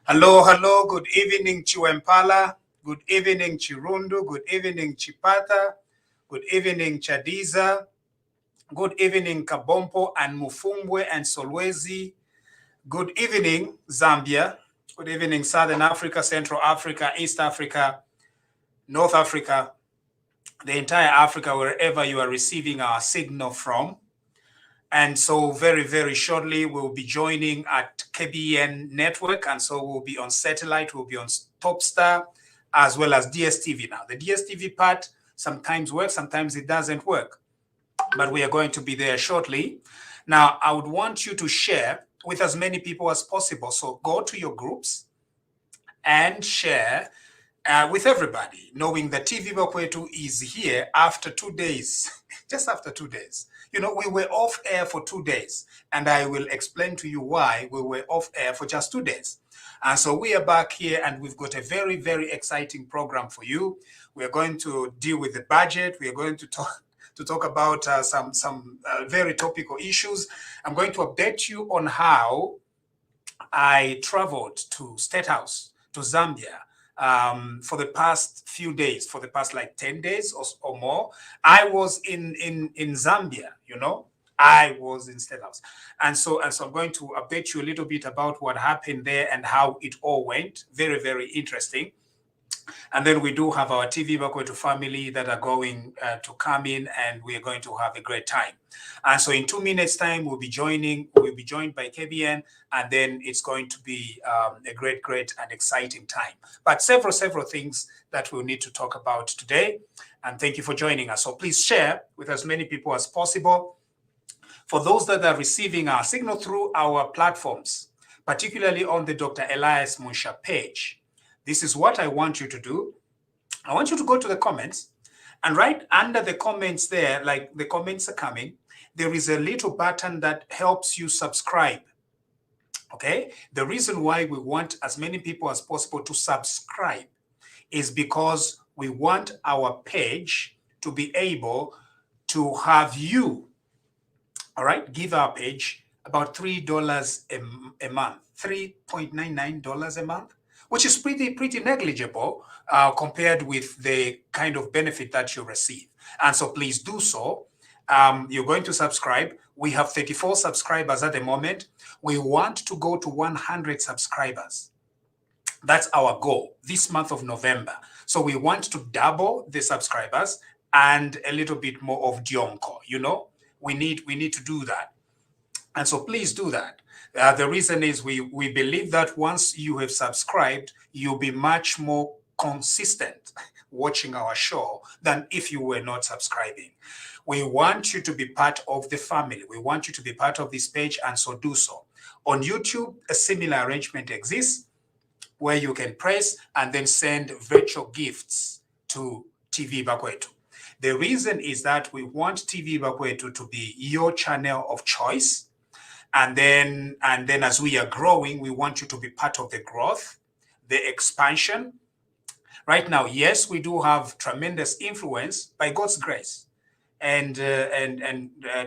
Hello, good evening, Chiwempala. Good evening, Chirundu. Good evening, Chipata. Good evening, Chadiza. Good evening, Kabompo and Mufumbwe and Solwezi. Good evening, Zambia. Good evening, Southern Africa, Central Africa, East Africa, North Africa, the entire Africa, wherever you are receiving our signal from. And so very, very shortly, we'll be joining at KBN network. And so we'll be on satellite, we'll be on Topstar, as well as DSTV now. The DSTV part sometimes works, sometimes it doesn't work. But we are going to be there shortly. Now, I would want you to share with as many people as possible. So go to your groups and share with everybody, knowing that TV Bakwetu is here after 2 days, just after 2 days. You know, we were off air for 2 days, and I will explain to you why we were off air for just 2 days. And so we are back here, and we've got a very, very exciting program for you. We are going to deal with the budget. We are going to talk about some very topical issues. I'm going to update you on how I traveled to State House, to Zambia, for the past few days, for the past like 10 days or more. I was in Zambia, you know, I was in State House. And so I'm going to update you a little bit about what happened there and how it all went. Very, very interesting. And then we do have our TV Bakwetu family that are going to come in, and we are going to have a great time. And so in 2 minutes time, we'll be joined by KBN, and then it's going to be a great and exciting time. But several things that we'll need to talk about today. And thank you for joining us. So please share with as many people as possible. For those that are receiving our signal through our platforms, particularly on the Dr. Elias Munsha page, this is what I want you to do. I want you to go to the comments, and right under the comments there, like the comments are coming, there is a little button that helps you subscribe. Okay? The reason why we want as many people as possible to subscribe is because we want our page to be able to have you, all right, give our page about $3 a month, $3.99 a month, which is pretty negligible compared with the kind of benefit that you receive. And so please do so. You're going to subscribe. We have 34 subscribers at the moment. We want to go to 100 subscribers. That's our goal this month of November. So we want to double the subscribers and a little bit more of Dionko. You know, we need to do that. And so please do that. The reason is we believe that once you have subscribed, you'll be much more consistent watching our show than if you were not subscribing. We want you to be part of the family. We want you to be part of this page, and so do so. On YouTube, a similar arrangement exists where you can press and then send virtual gifts to TV Bakwetu. The reason is that we want TV Bakwetu to be your channel of choice. And then as we are growing, we want you to be part of the growth, the expansion. Right now, yes, we do have tremendous influence by God's grace, and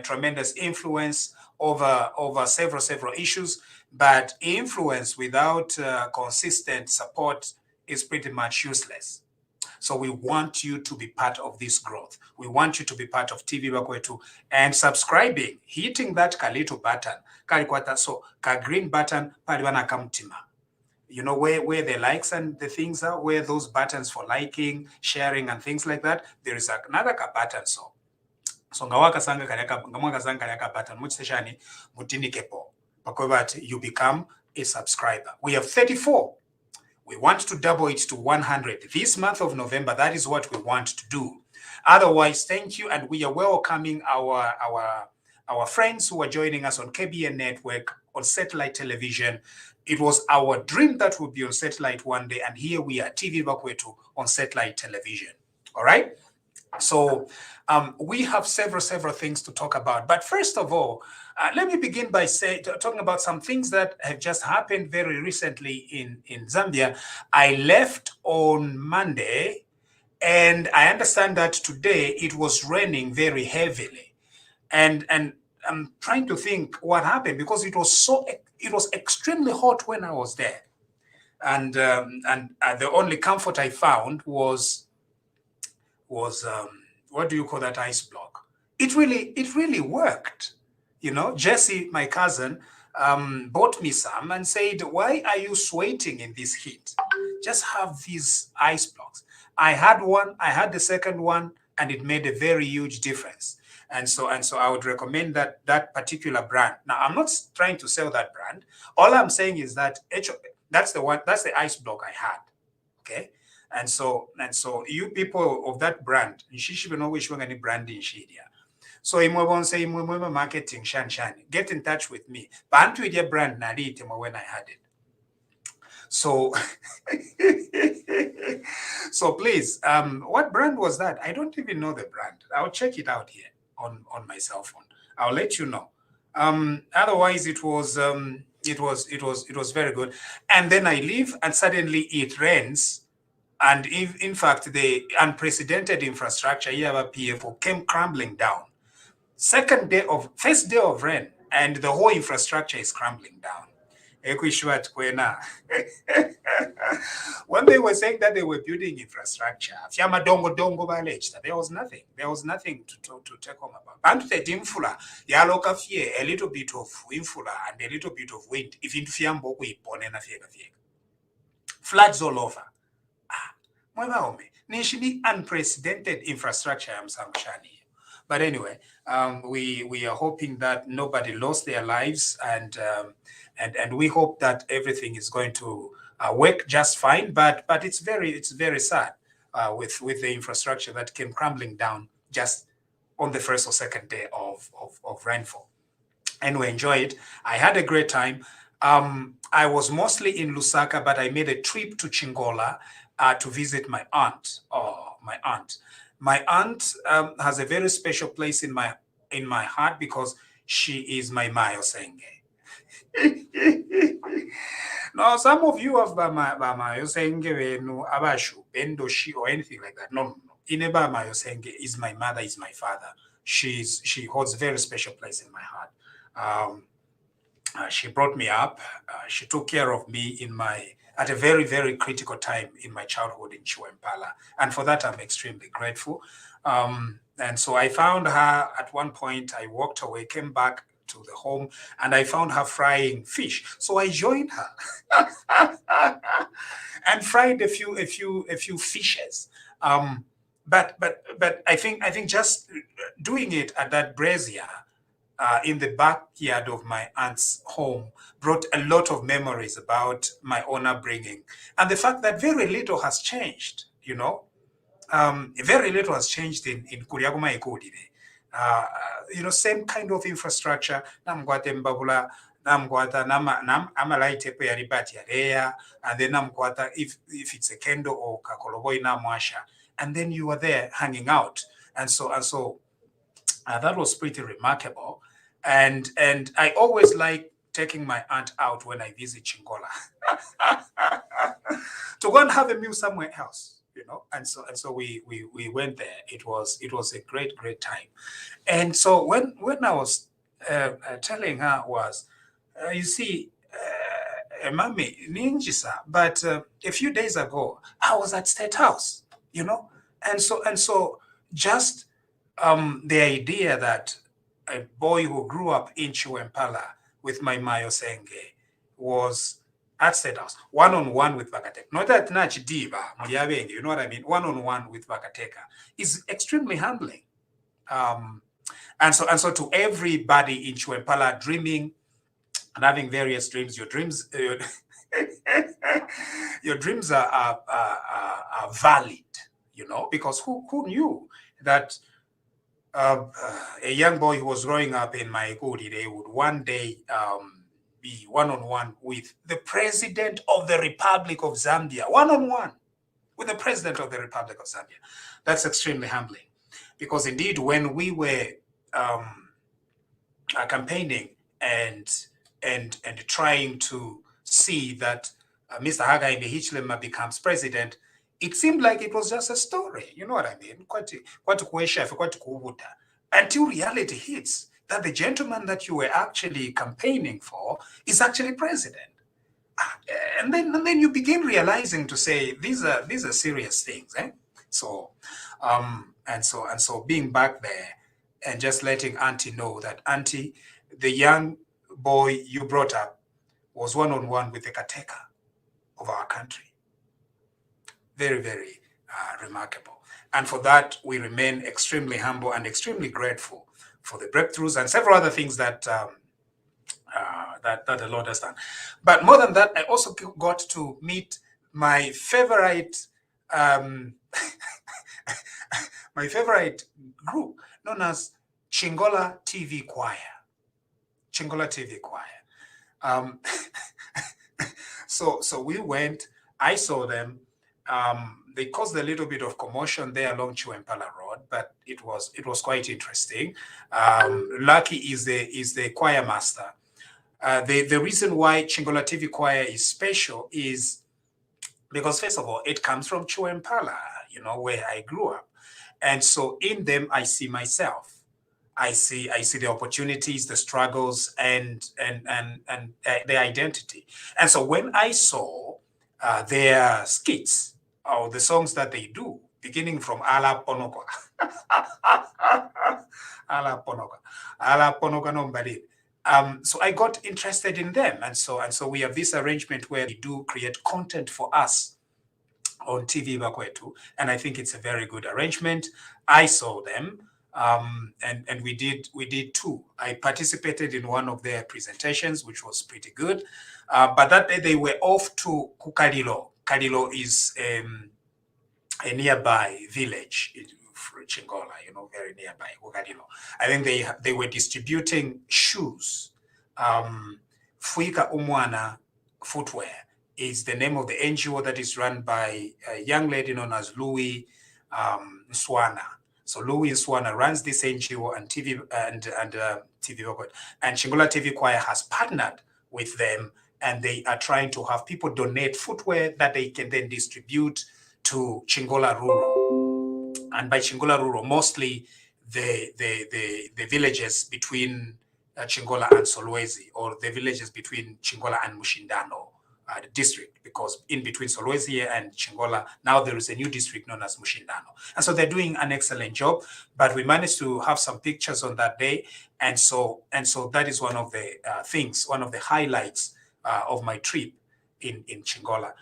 tremendous influence over several issues. But influence without consistent support is pretty much useless. So we want you to be part of this growth. We want you to be part of TV Bakwetu and subscribing, hitting that little button, so green button, kamtima. You know where the likes and the things are, where those buttons for liking, sharing, and things like that. There is another button. So So ngawakasanga kalyaka ngamwakasanga kalyaka button muchishani mutinikepo because you become a subscriber. We have 34. We want to double it to 100 this month of November. That is what we want to do. Otherwise, thank you, and we are welcoming our friends who are joining us on KBN network, on satellite television. It was our dream that would be on satellite one day, and here we are, TV Bakwetu on satellite television. All right. So we have several things to talk about. But first of all, let me begin by talking about some things that have just happened very recently in Zambia. I left on Monday, and I understand that today it was raining very heavily. And I'm trying to think what happened, because it was extremely hot when I was there. And the only comfort I found was what do you call that ice block? It really worked. You know, Jesse, my cousin, bought me some and said, "Why are you sweating in this heat? Just have these ice blocks." I had one, I had the second one, and it made a very huge difference. And so I would recommend that particular brand. Now, I'm not trying to sell that brand. All I'm saying is that that's the ice block I had. Okay. And so you people of that brand, you should know which one any brand in Shidia. So imwe say imwe marketing shan. Get in touch with me. Bantu your brand narite when I had it. So so please, what brand was that? I don't even know the brand. I'll check it out here on my cell phone. I'll let you know. Otherwise it was very good. And then I leave and suddenly it rains. And in fact, the unprecedented infrastructure here at PFO came crumbling down. First day of rain, and the whole infrastructure is crumbling down. When they were saying that they were building infrastructure, there was nothing. There was nothing to take home about. And the infula, yaloka fear, a little bit of infula and a little bit of wind. If in Fiambo, we floods all over. Unprecedented infrastructure. But anyway, we are hoping that nobody lost their lives, and we hope that everything is going to work just fine. But it's very sad with the infrastructure that came crumbling down just on the first or second day of rainfall. Anyway, enjoy it. I had a great time. I was mostly in Lusaka, but I made a trip to Chingola to visit my aunt. My aunt has a very special place in my heart because she is my Mayosenge. Now, some of you have Mayosenge Abashu, Bendoshi, or anything like that. No. Ineba Mayosenge is my mother, is my father. She holds a very special place in my heart. She brought me up. She took care of me at a very critical time in my childhood in Chiwempala. And for that, I'm extremely grateful. And so I found her at one point. I walked away, came back to the home, and I found her frying fish. So I joined her and fried a few fishes. But I think just doing it at that brazier in the backyard of my aunt's home brought a lot of memories about my honor bringing, and the fact that very little has changed. Very little has changed in Kuriaguma Ekodire. Same kind of infrastructure. Namkwate mbabula, namkwata amalaite pe yaribati area, and then namkwata if it's a kendo or kakoloboi namwasha, and then you were there hanging out, and so that was pretty remarkable. And I always like taking my aunt out when I visit Chingola to go and have a meal somewhere else, and so we went there. It was a great time. And so when I was telling her was, you see, Mami Ninjisa, but a few days ago I was at State House, and so just the idea that a boy who grew up in Chiwempala with my Mayosenge was at State House, one-on-one with Bakateka. Not that Nach Diva, you know what I mean? One-on-one with Bakateka is extremely humbling. And so to everybody in Chwempala dreaming and having various dreams, your dreams, your dreams are valid, you know, because who knew that a young boy who was growing up in Maiguri, they would one day be one-on-one with the President of the Republic of Zambia, one-on-one with the President of the Republic of Zambia. That's extremely humbling, because indeed when we were campaigning and trying to see that Mr. Hakainde Hichilema becomes president, it seemed like it was just a story. You know what I mean? Quite until reality hits that the gentleman that you were actually campaigning for is actually president. And then you begin realizing to say these are serious things, eh? So being back there and just letting Auntie know that, Auntie, the young boy you brought up was one-on-one with the caretaker of our country. Very, very remarkable. And for that, we remain extremely humble and extremely grateful for the breakthroughs and several other things that that the Lord has done. But more than that, I also got to meet my favorite my favorite group known as Chingola TV Choir. Chingola TV Choir. So we went, I saw them. They caused a little bit of commotion there along Chwempala Road, but it was quite interesting. Lucky is the choir master. The reason why Chingola TV Choir is special is because, first of all, it comes from Chwempala, you know, where I grew up. And so in them, I see myself. I see the opportunities, the struggles, and their identity. And so when I saw their skits or the songs that they do, beginning from Ala Ponoka, Ala Ponoka, Ala Ponoka no Mbali. So I got interested in them, and so we have this arrangement where we do create content for us on TV Bakwetu, and I think it's a very good arrangement. I saw them, and we did two. I participated in one of their presentations, which was pretty good. But that day they were off to Kukalilo. Kalilo is a nearby village in Chingola, you know, very nearby Kukalilo. I think they were distributing shoes. Fuika Umwana Footwear is the name of the NGO that is run by a young lady known as Louis Nswana. So Louis Nswana runs this NGO and TV and Chingola TV Choir has partnered with them, and they are trying to have people donate footwear that they can then distribute to Chingola Rural. And by Chingola Rural, mostly the villages between Chingola and Solwezi, or the villages between Chingola and Mushindano district, because in between Solwezi and Chingola, now there is a new district known as Mushindano. And so they're doing an excellent job, but we managed to have some pictures on that day. And so that is one of the things, one of the highlights of my trip in Chingola.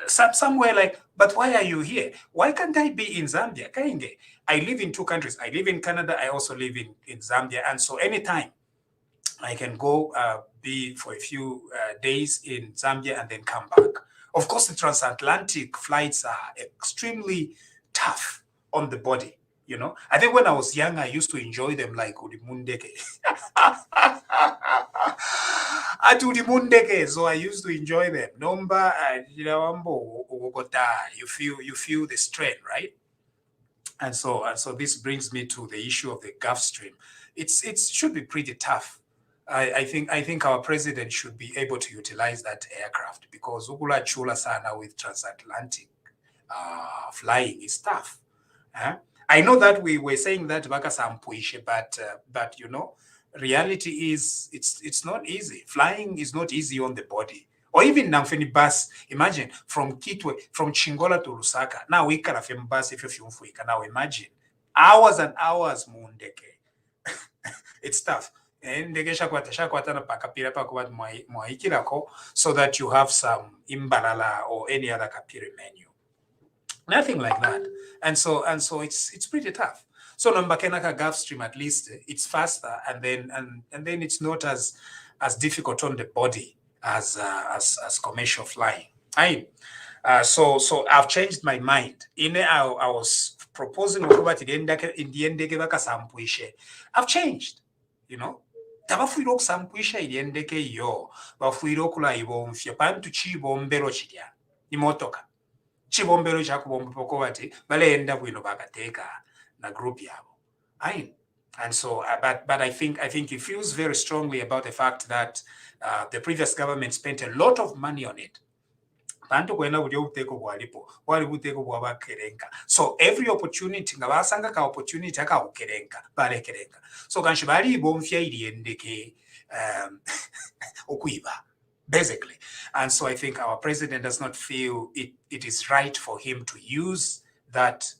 Somewhere like, but why are you here? Why can't I be in Zambia? Kainge. I live in two countries. I live in Canada. I also live in Zambia. And so anytime I can go be for a few days in Zambia and then come back. Of course, the transatlantic flights are extremely tough on the body. You know, I think when I was young, I used to enjoy them like Udimundeke. So I used to enjoy them. Nomba, you feel the strain, right? And so this brings me to the issue of the Gulf Stream. It should be pretty tough. I think our president should be able to utilize that aircraft, because Ugula Chula Sana with transatlantic flying is tough. I know that we were saying that but you know, reality is it's not easy. Flying is not easy on the body. Or even Namfeni bus, imagine from Kitwe, from Chingola to Lusaka. Now we can have bus if you now imagine hours and hours mundeke. It's tough. So that you have some imbalala or any other kapiri menu. Nothing like that. And so it's pretty tough. So Nambakenaka Gulf Stream, at least it's faster, and then it's not as difficult on the body as commercial flying. So I've changed my mind. I was proposing I've changed, you know. Tabafuira okusampuisha eryendeke iyo bafuira okulayibomfya pantu chibombero chirya imotoka chibombero chakubomba poko bati balenda bwino bakateeka na group yabo. And so but I think he feels very strongly about the fact that the previous government spent a lot of money on it. So every opportunity nga basanga ka opportunity akawukerenka balekerenka. So kanshi bali bomfya iryendeke okuiba basically. And so I think our president does not feel it is right for him to use that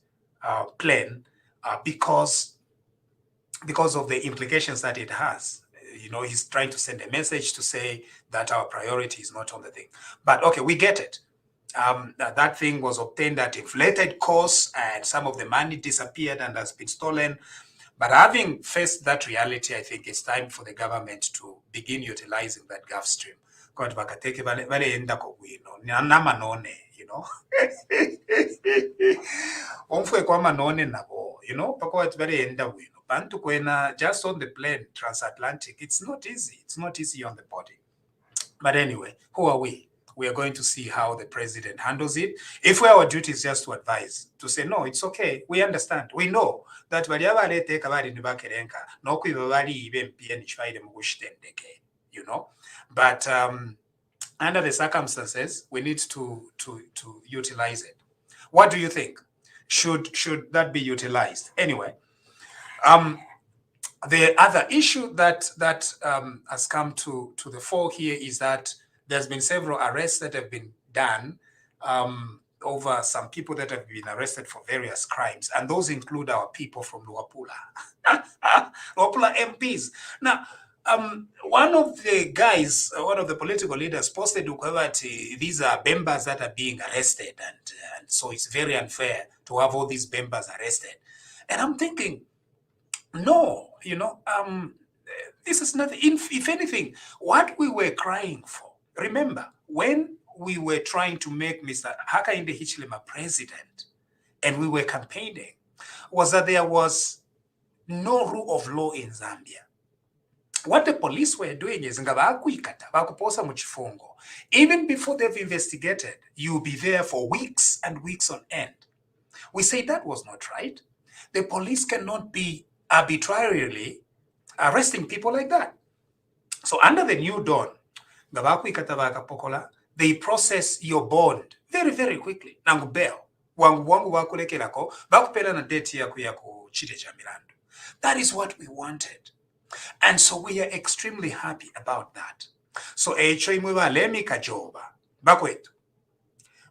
plane because of the implications that it has. You know, he's trying to send a message to say that our priority is not on the thing. But okay, we get it. That thing was obtained at inflated costs and some of the money disappeared and has been stolen. But having faced that reality, I think it's time for the government to begin utilizing that Gulf Stream. You know, just on the plane, transatlantic, it's not easy. It's not easy on the body. But anyway, who are we? We are going to see how the president handles it. If our duty is just to advise, to say, no, it's okay. We understand. We know that you know, but under the circumstances, we need to utilize it. What do you think? Should that be utilized? Anyway, the other issue that has come to the fore here is that there's been several arrests that have been done over some people that have been arrested for various crimes, and those include our people from Luapula, Luapula MPs. Now, one of the guys, one of the political leaders, posted that these are Bembas that are being arrested, and so it's very unfair to have all these Bembas arrested. And I'm thinking, no, you know, this is nothing. If anything, what we were crying for, remember, when we were trying to make Mr. Hakainde Hichilema president and we were campaigning, was that there was no rule of law in Zambia. What the police were doing is, even before they've investigated, you'll be there for weeks and weeks on end. We say that was not right. The police cannot be arbitrarily arresting people like that. So under the new dawn, they process your bond very, very quickly. Nangu bail. That is what we wanted. And so we are extremely happy about that. So lemi kajoba bakwetu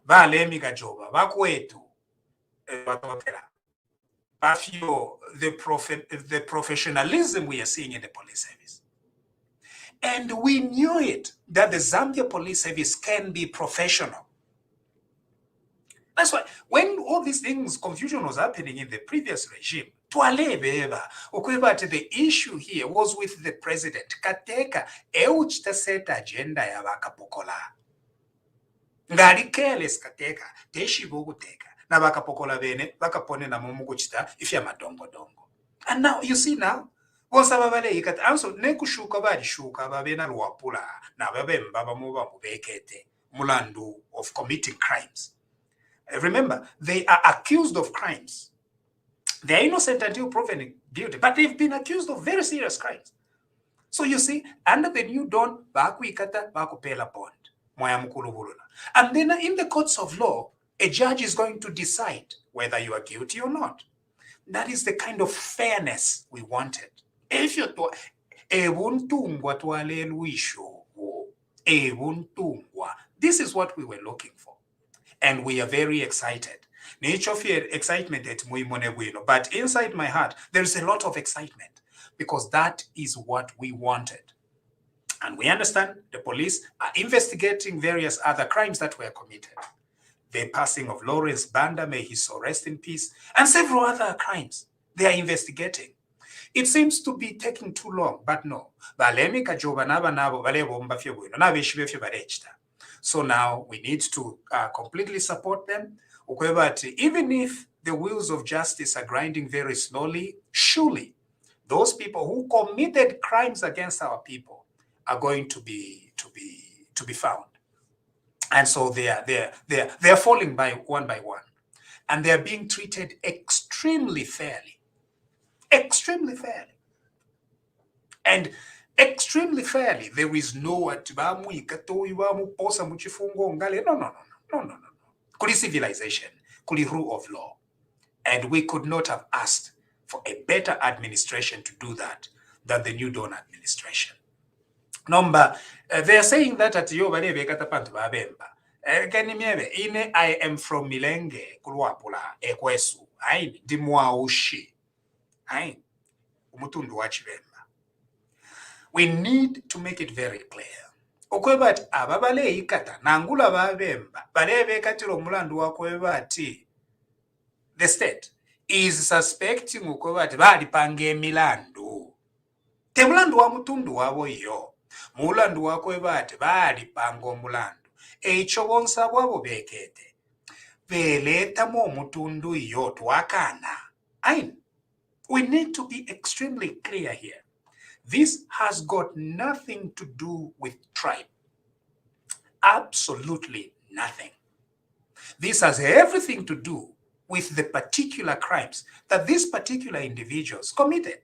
balemi kajoba bakwetu the professionalism we are seeing in the police service. And we knew it, that the Zambia police service can be professional. That's why when all these things, confusion was happening in the previous regime, the issue here was with the president. Kateka, euchita set agenda ya wakapokola. Ngari careless kateka, teshi boguteka. Na wakapokola bene, wakapone na mumuguchita, if ya madongo dongo. And now, you see now, also nekushuka bari shuka babena Luapula na babemba bamuba mubekete mulandu of committing crimes. Remember, they are accused of crimes. They are innocent until proven guilty, but they've been accused of very serious crimes. So you see, under the new dawn, bakuikata bakupela bond. And then in the courts of law, a judge is going to decide whether you are guilty or not. That is the kind of fairness we wanted. If you this is what we were looking for. And we are very excited. Nature of excitement at Muimonewino, but inside my heart, there's a lot of excitement because that is what we wanted. And we understand the police are investigating various other crimes that were committed. The passing of Lawrence Banda, may he so rest in peace, and several other crimes. They are investigating. It seems to be taking too long, but no. So now we need to completely support them. Even if the wheels of justice are grinding very slowly, surely those people who committed crimes against our people are going to be found. And so they are falling by one, and they are being treated extremely fairly. Extremely fairly. And extremely fairly. There is no no. Kuli civilization, kuli rule of law. And we could not have asked for a better administration to do that than the New Dawn administration. Number, they are saying that at Yobarebe Katapantu Babemba. I am from Milenge, Kulwapula, Ekwesu, I dimwa ushi. I umutundu wachibemba. We need to make it very clear. Okwebat ababale ikata nangula babemba balebe katiro mulandu wakwebati. The state is suspecting ukwebati bali pange milandu. Temulandu wa mutundu wabo yo. Mulandu wakwebati bali pango mulandu. Echo bonsa bwabo bekete. Beleta mo mutundu yo twakana. We need to be extremely clear here. This has got nothing to do with tribe. Absolutely nothing. This has everything to do with the particular crimes that these particular individuals committed.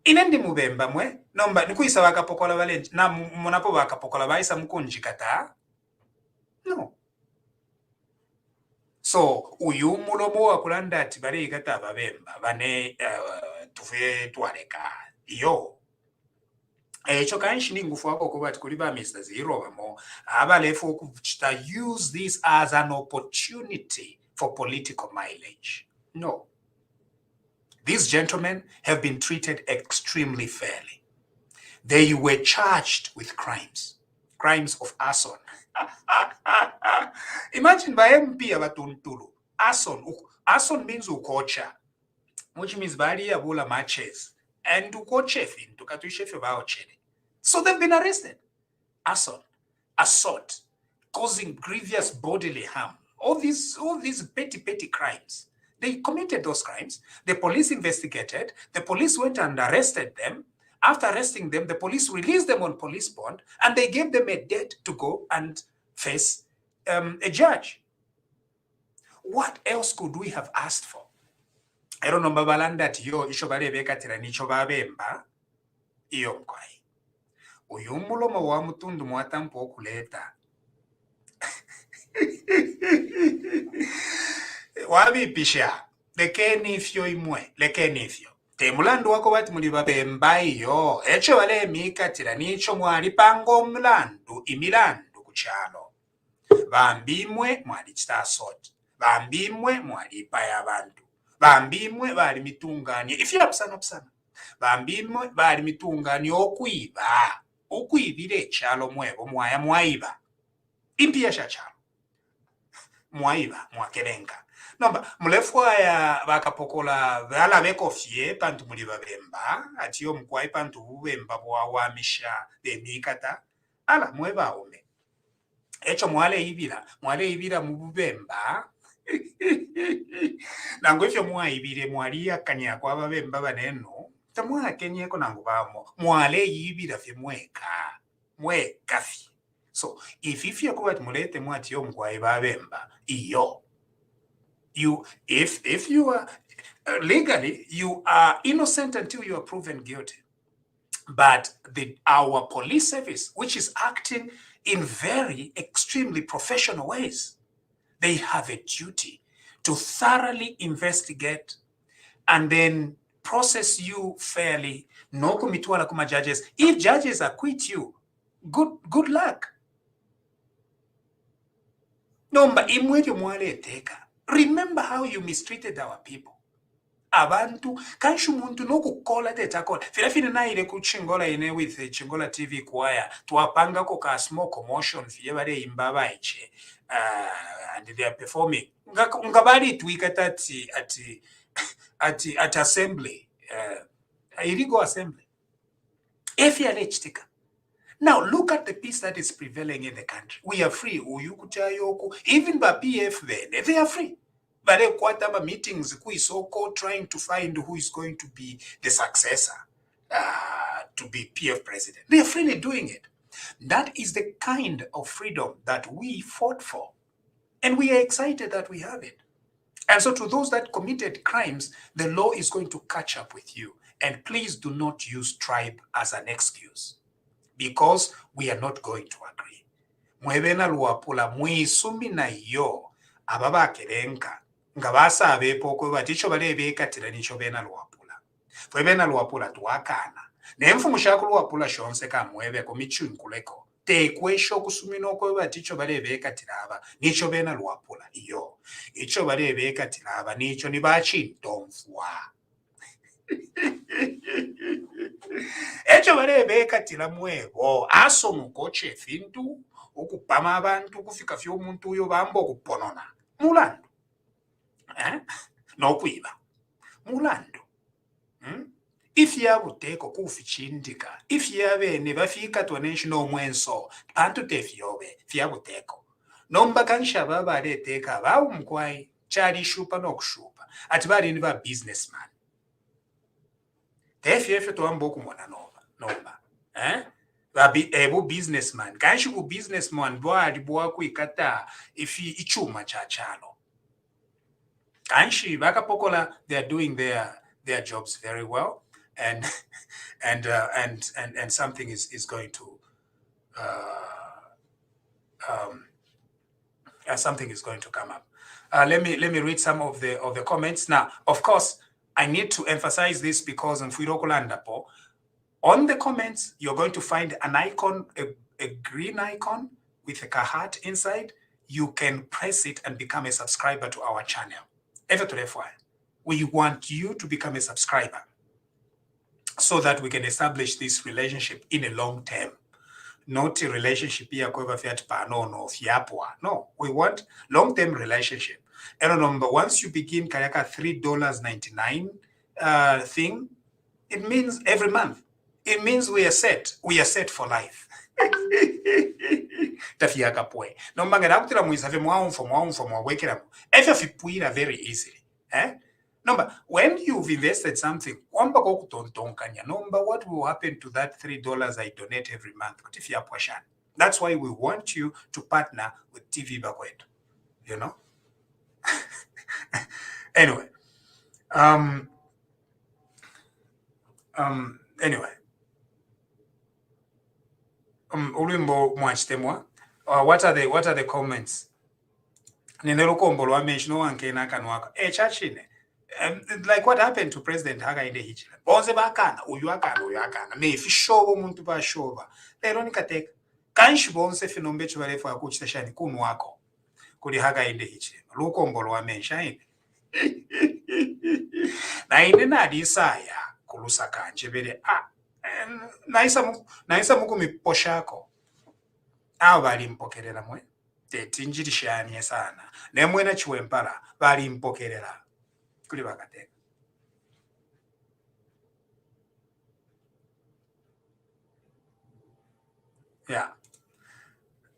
Inendi mubemba mwe, nomba nikuisa wakapokola wale, na munapo wakapokola waisa mkunjikata? No. So, uyu mulomo wa kulanda atibare ikata babemba, bane tufe tuareka, iyo. Echo kanshi ningufu wako kubati kuliba Mr. Zero wamo, abalefu kuchita use this as an opportunity for political mileage. No. These gentlemen have been treated extremely fairly. They were charged with crimes of arson. Imagine by MP abatuntulu. Arson means ukocha, which means bali abula matches. And ukochefin, tukatuishefe baochene. So they've been arrested. Arson, assault, causing grievous bodily harm. All these petty crimes. They committed those crimes. The police investigated. The police went and arrested them. After arresting them, the police released them on police bond, and they gave them a date to go and face a judge. What else could we have asked for? I don't know, Babalanda tiyo ishobarebeka tiranicho babemba iyo mkwai. Uyumulomo wa mutundu mwatampo okuleta. Wabipisha, lekenifyo imwe, lekenifyo. Temulandu wako bati muli babemba iyo, echo wale mikatira nicho mwali pango mlandu, imilandu kuchalo. Bambimwe mwali chitasot, bambimwe mwali paya bantu, bambimwe bali mitungani, ifya pisana. Bambimwe bali mitungani okuiba, okuibire chalo mwebo mwaiba. Impia chalo. Mwaiba, mwakerenga. Nomba, mulefwa ya bakapokola vala bekofie pantu muli babemba, atiyo mkwai pantu bubemba bwa misha de mikata, ala mweba ome. Echo mwale ibira mububemba. Nango ifyo mwaibire mwali yakanya kwa babemba baneno, tamwa kenyeko nango bamo. Mwale ibira fye mweka fye. So, if you go at mulete mwati yo mkwai babemba, iyo. If you are legally, you are innocent until you are proven guilty. But our police service, which is acting in very extremely professional ways, they have a duty to thoroughly investigate and then process you fairly. No kumitwala kuma judges. If judges acquit you, good luck. Nomba imwejo mwale teka. Remember how you mistreated our people. Abantu kanshu muntu no kukola tetakona. Filafine na ile kuchingola ine with Chingola TV choir. Tuwapanga ko ka small commotion fiyebare imbaba iche. And they are performing. Ngabali tuikata ati at assembly, illegal assembly. If you are now look at the peace that is prevailing in the country. We are free. Even by PF, they are free. But they quarter meetings, so-called trying to find who is going to be the successor to be PF president. They are freely doing it. That is the kind of freedom that we fought for. And we are excited that we have it. And so to those that committed crimes, the law is going to catch up with you. And please do not use tribe as an excuse, because we are not going to agree. Mwebena luapula mwisumi na yo ababa kerenka ngabasa abepo kwe baticho balebeka tiranicho bena luapula. Mwebena luapula tuakana. Nemfu mushaku luapula shonse ka mwebe komichu nkuleko. Tekwesho kusumino kwe baticho balebeka tiraba nicho bena luapula iyo. Icho balebeka tiraba nicho nibachi ntomfua. Echo balebeka tira mwebo aso mukoche fintu okupama abantu kufika fyo omuntu uyo bamba okuponona mulandu n'okwiba mulandu if yabuteko kufichindika if yabene bafika toneshi n'omwenso bantu tefyobe fyabuteko nomba kansha baba leteka bawo mkwai chali shupa n'okushupa ati bali ni ba businessman tefyefe tuambo kumona nomba babi ebo businessman kanshi ku businessman bwali bwakwikata ifi ichuma cha chalo kanshi bakapokola, they are doing their jobs very well, and something is going to something is going to come up. Let me read some of the comments now. Of course, I need to emphasize this because on the comments, you're going to find an icon, a green icon with a heart inside. You can press it and become a subscriber to our channel. We want you to become a subscriber so that we can establish this relationship in a long term. Not a relationship here, no, we want long-term relationship. And remember, once you begin Kayaka $3.99 thing, it means every month. It means we are set. We are set for life. Tafiaka poe. No mangarakura muisave very easily. Number when you've invested something, what will happen to that $3 I donate every month? That's why we want you to partner with TV Bakwet. You know? Anyway. Anyway. Ulimbo mwachtemwa. What are the comments? Ninerukombo lwa mention wankena kanwaka. Chachine. Like what happened to President Haga in the Hitler. Bonze bakana, uyakana. Me if show muntu ba shova. Leronika take. Kanshi bonse finombecho balefu akuchita shani kunwako. Kuli Haga in the Hitler. Lukombo lwa mention. Na ine na disaya kulusa kanje bere naisa muku miposhako. Aho bali mpokerera mwe. Tetinjirishanye sana. Nemwe na chiwempala bali mpokerera. Kuli bakateka. Yeah.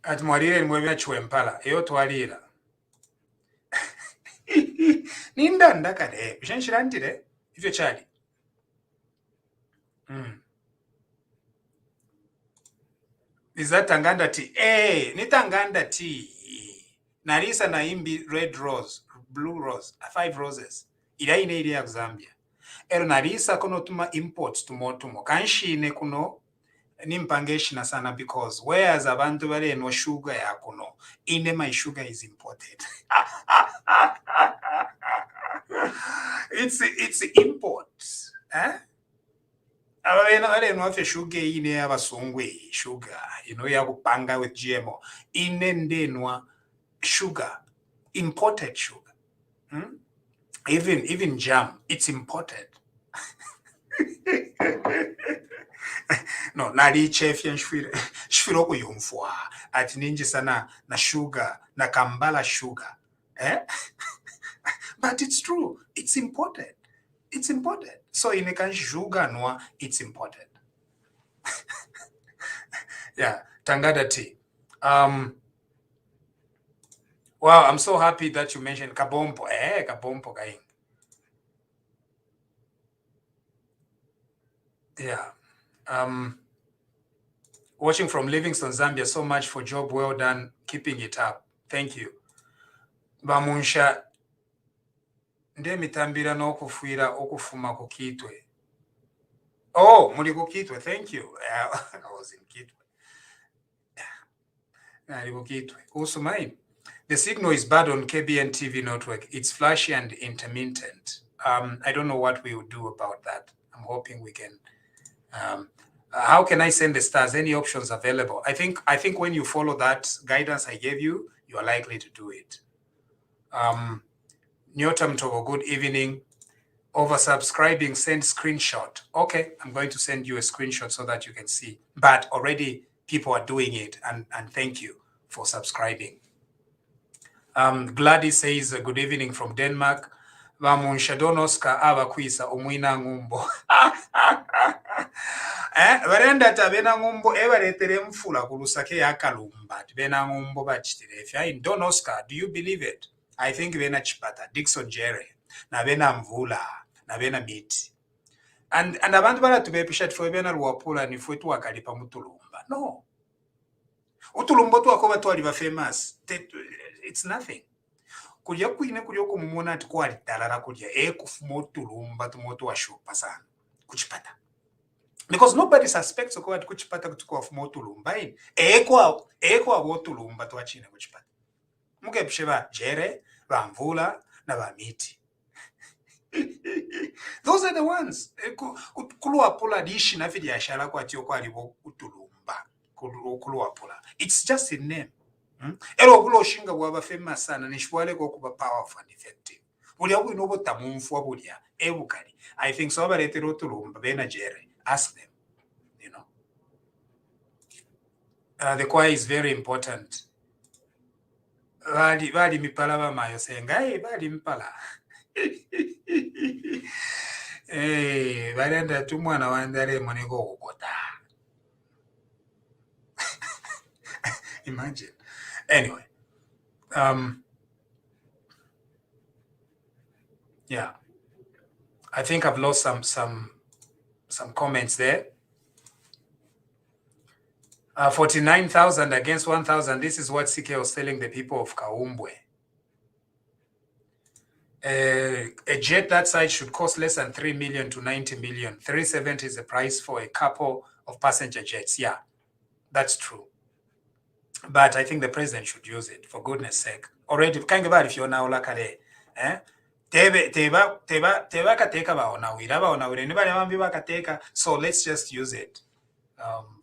Ati mwalire mwebya chiwempala. Eyo twalira. Ninda ndakade. Bishanshirantire. Ifyo chali. Is that Tanganda tea? Ni Tanganda tea. Narisa na imbi red rose, blue rose, 5 roses. Ila ine ili ya Zambia. Ero narisa kono tuma imports tumo. Kanshine kuno nimpangeshi na sana because whereas abantu bale no sugar ya kuno, ine my sugar is imported. It's imports. Sugar ine abasungwe sugar, yakupanga with GMO. Inendenwa sugar, imported sugar. Even jam, it's imported. No, nali chef yan shfiroko yumfwa. Ati ninji sana na sugar, na kambala sugar. But it's true. It's important. It's important. So in a kanjuga noa, it's important. Yeah, Tangada tea. Wow, I'm so happy that you mentioned Kabompo. Kabompo kaing. Yeah. Watching from Livingston, Zambia, so much for job well done, keeping it up. Thank you. Bamunsha ndemitambira n'okufuira okufuma ku Kitwe. Oh, muli ku Kitwe, thank you. I was in Kitwe. Usumai. The signal is bad on KBN TV network. It's flashy and intermittent. I don't know what we will do about that. I'm hoping we can. How can I send the stars? Any options available? I think when you follow that guidance I gave you, you are likely to do it. Nyotam Togo, good evening. Oversubscribing, send screenshot. Okay, I'm going to send you a screenshot so that you can see. But already people are doing it, and thank you for subscribing. Gladys says, good evening from Denmark. Vamunshadonoska abakwisa omwina ngumbo. Barenda tabena ngumbo ebaretere mfula kulusake yakalumba bena ngumbo bachitirefe. In Donoska, do you believe it? I think bena chipata Dixon Jerry na bena mvula na bena miti. And abantu baratubepesha tfwe bena luwapula ni fwe tuwakalipa mutulumba. No. Utulumbo tuwakoba tuwaliba famous. It's nothing. Kulia kuine kulioko mumona ati kwa alitalala kulia kufuma utulumba tumoto wa shupa sana. Kuchipata. Because nobody suspects kwa ati kuchipata kutukua fuma utulumba. Kwa utulumba tuwa chine kuchipata. Mukepshe ba jere, ba mvula, na ba miti. Those are the ones. Kuluwapula dishi na fidi yashala kwa tiyo kwa libo utulumba. Kuluwapula. It's just a name. Ero kulo shinga waba famous sana nishwale kwa kuba powerful and effective. Bulia ku inobo tamumfu wa bulia ebukali. I think so abarete rotulumba bena jere. Ask them, you know. The choir is very important. Bali mipala ba mayo senga bali mipala. Barenda tumwana wandare monego ukota. Imagine. Anyway, yeah, I think I've lost some comments there. 49,000 against 1,000. This is what CK was telling the people of Kaumbwe. A jet that size should cost less than 3 million to 90 million. 370 is the price for a couple of passenger jets. Yeah, that's true. But I think the president should use it, for goodness sake. Already, kind of bad if you're now like so let's just use it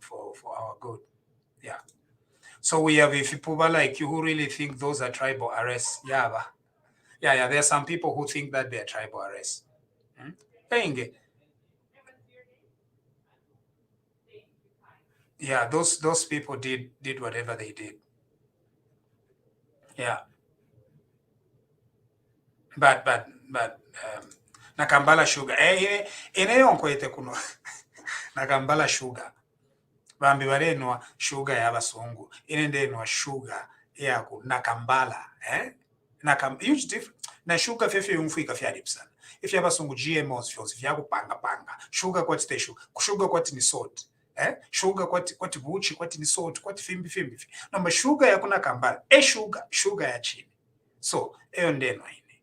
for our good. Yeah. So we have people like you who really think those are tribal arrests. Yeah. There are some people who think that they are tribal arrests. Yeah, those people did whatever they did. Yeah. But nakambala sugar. Kwete kuno. Nakambala sugar. Bambi barenwa sugar ya basungu. Inendenwa sugar ya ku nakambala. Huge difference. Na sugar fefe yumfuika fya lipsana. If you have basungu GMOs fyos, if you have panga. Sugar kwati te sugar kwati ni salt. Sugar kwati buchi kwati ni salt kwati fimbi. Namba sugar ya kuna kambala. Sugar ya chini. So, ndeno hini.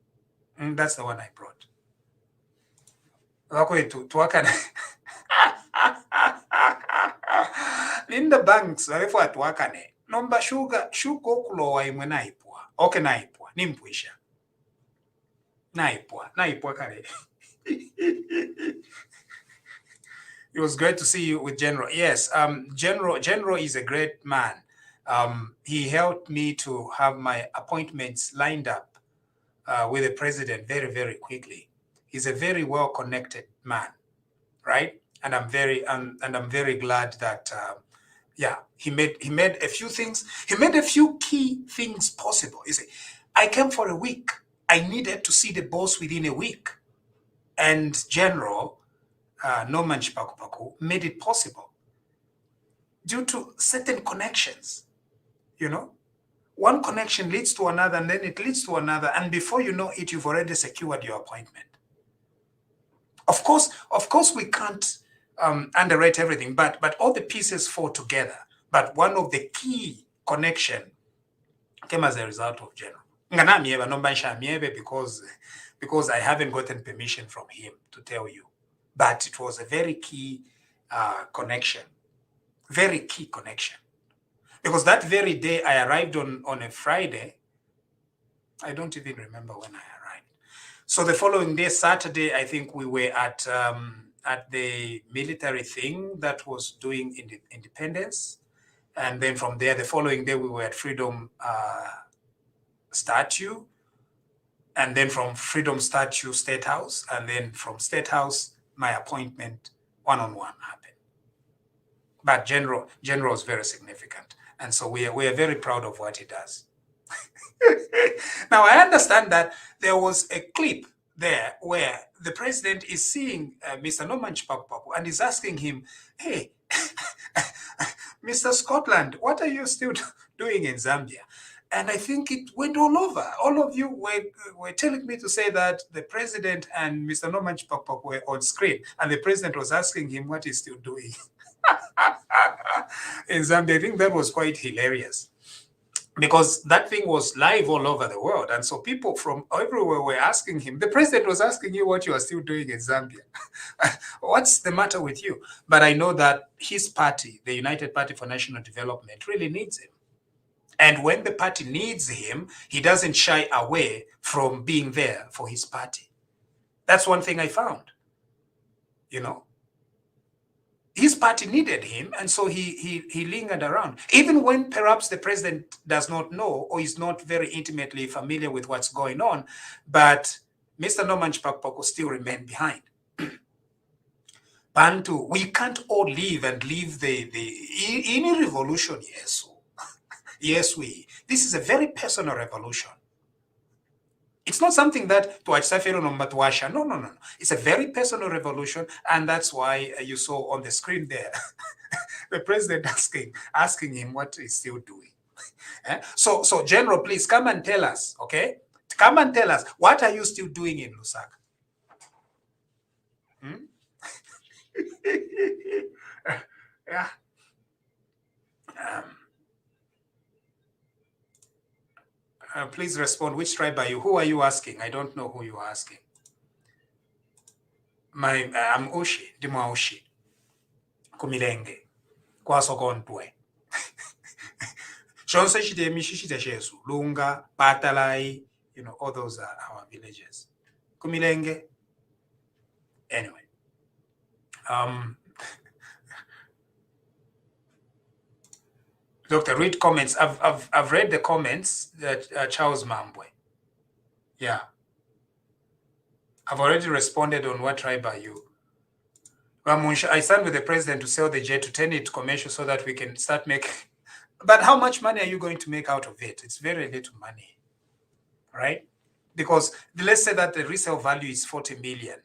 That's the one I brought. Wakwetu tuwakana. Linda banks warefu atuwakane. Nomba sugar okulowa imwe naipua. Okay, naipua. Nimpuisha. Naipua kare. It was great to see you with General. Yes, General is a great man. He helped me to have my appointments lined up with the president very, very quickly. He's a very well-connected man, right? And I'm very glad that he made a few things. He made a few key things possible. You see, I came for a week. I needed to see the boss within a week. And General Norman Chipakupaku made it possible due to certain connections, you know. One connection leads to another, and then it leads to another, and before you know it, you've already secured your appointment. Of course, we can't underrate everything, but all the pieces fall together. But one of the key connection came as a result of General. Because I haven't gotten permission from him to tell you. But it was a very key connection. Very key connection. Because that very day I arrived on a Friday. I don't even remember when I arrived. So the following day, Saturday, I think we were at the military thing that was doing independence. And then from there, the following day, we were at Freedom Statue. And then from Freedom Statue, State House. And then from State House, my appointment one-on-one happened. But General is very significant. And so we are very proud of what he does. Now, I understand that there was a clip there where the president is seeing Mr. Norman Chipakupaku and is asking him, hey, Mr. Scotland, what are you still doing in Zambia? And I think it went all over. All of you were telling me to say that the president and Mr. Norman Chipakupaku were on screen, and the president was asking him what he's still doing in Zambia. I think that was quite hilarious, because that thing was live all over the world. And so people from everywhere were asking him, the president was asking you what you are still doing in Zambia. What's the matter with you? But I know that his party, the United Party for National Development, really needs him. And when the party needs him, he doesn't shy away from being there for his party. That's one thing I found, you know. His party needed him, and so he lingered around. Even when perhaps the president does not know or is not very intimately familiar with what's going on, but Mr. Norman Chipakupaku still remained behind. Bantu, we can't all live in a revolution, yes. Yes, this is a very personal revolution. It's not something that no. It's a very personal revolution, and that's why you saw on the screen there the president asking him what he's still doing. So General, please come and tell us, okay? Come and tell us, what are you still doing in Lusaka? Yeah. Please respond. Which tribe are you? Who are you asking? I don't know who you are asking. I'm Ushi. Dimwa Ushi. Kumilenge. Kwasokontwe. Shonse shite mishishite shesu. Lunga, Patalai, you know, all those are our villages. Kumilenge. Anyway. Doctor, read comments. I've read the comments that Charles Mambwe. Yeah. I've already responded on what tribe are you. I stand with the president to sell the jet, to turn it commercial so that we can start making. But how much money are you going to make out of it? It's very little money, right? Because let's say that the resale value is 40 million.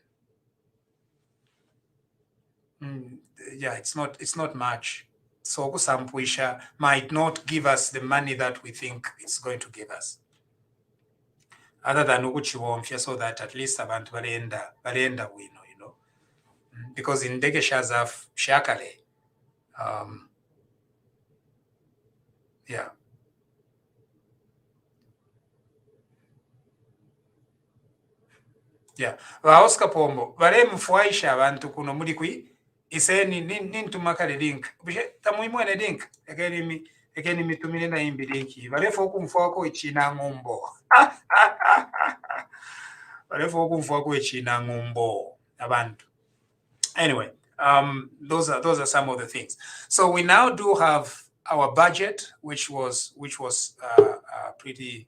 Yeah, it's not much. So Kusampuisha might not give us the money that we think it's going to give us. Other than Uguchiwomfia, so that at least abantu balenda wino, you know. Because in Dege Shazaf Shakale, yeah. Yeah. Oscar Pombo, vale mfuaisha abantu kuno muri kwi iseni nintumakale link. Tamuimwe link. Ekeni mitumine na imbi linki. Vale foku mfuako ichina ngumbo. Vale foku mfuako ichina ngumbo. Abantu. Anyway, those are some of the things. So we now do have our budget, which was pretty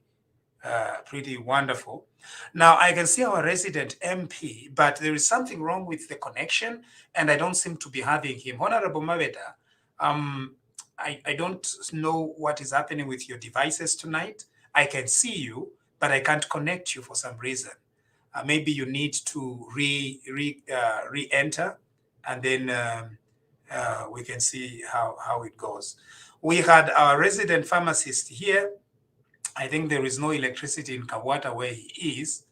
wonderful. Now I can see our resident MP, but there is something wrong with the connection, and I don't seem to be having him. Honorable Maveda, I don't know what is happening with your devices tonight. I can see you, but I can't connect you for some reason. Maybe you need to re-enter, and then we can see how it goes. We had our resident pharmacist here. I think there is no electricity in Kawata where he is,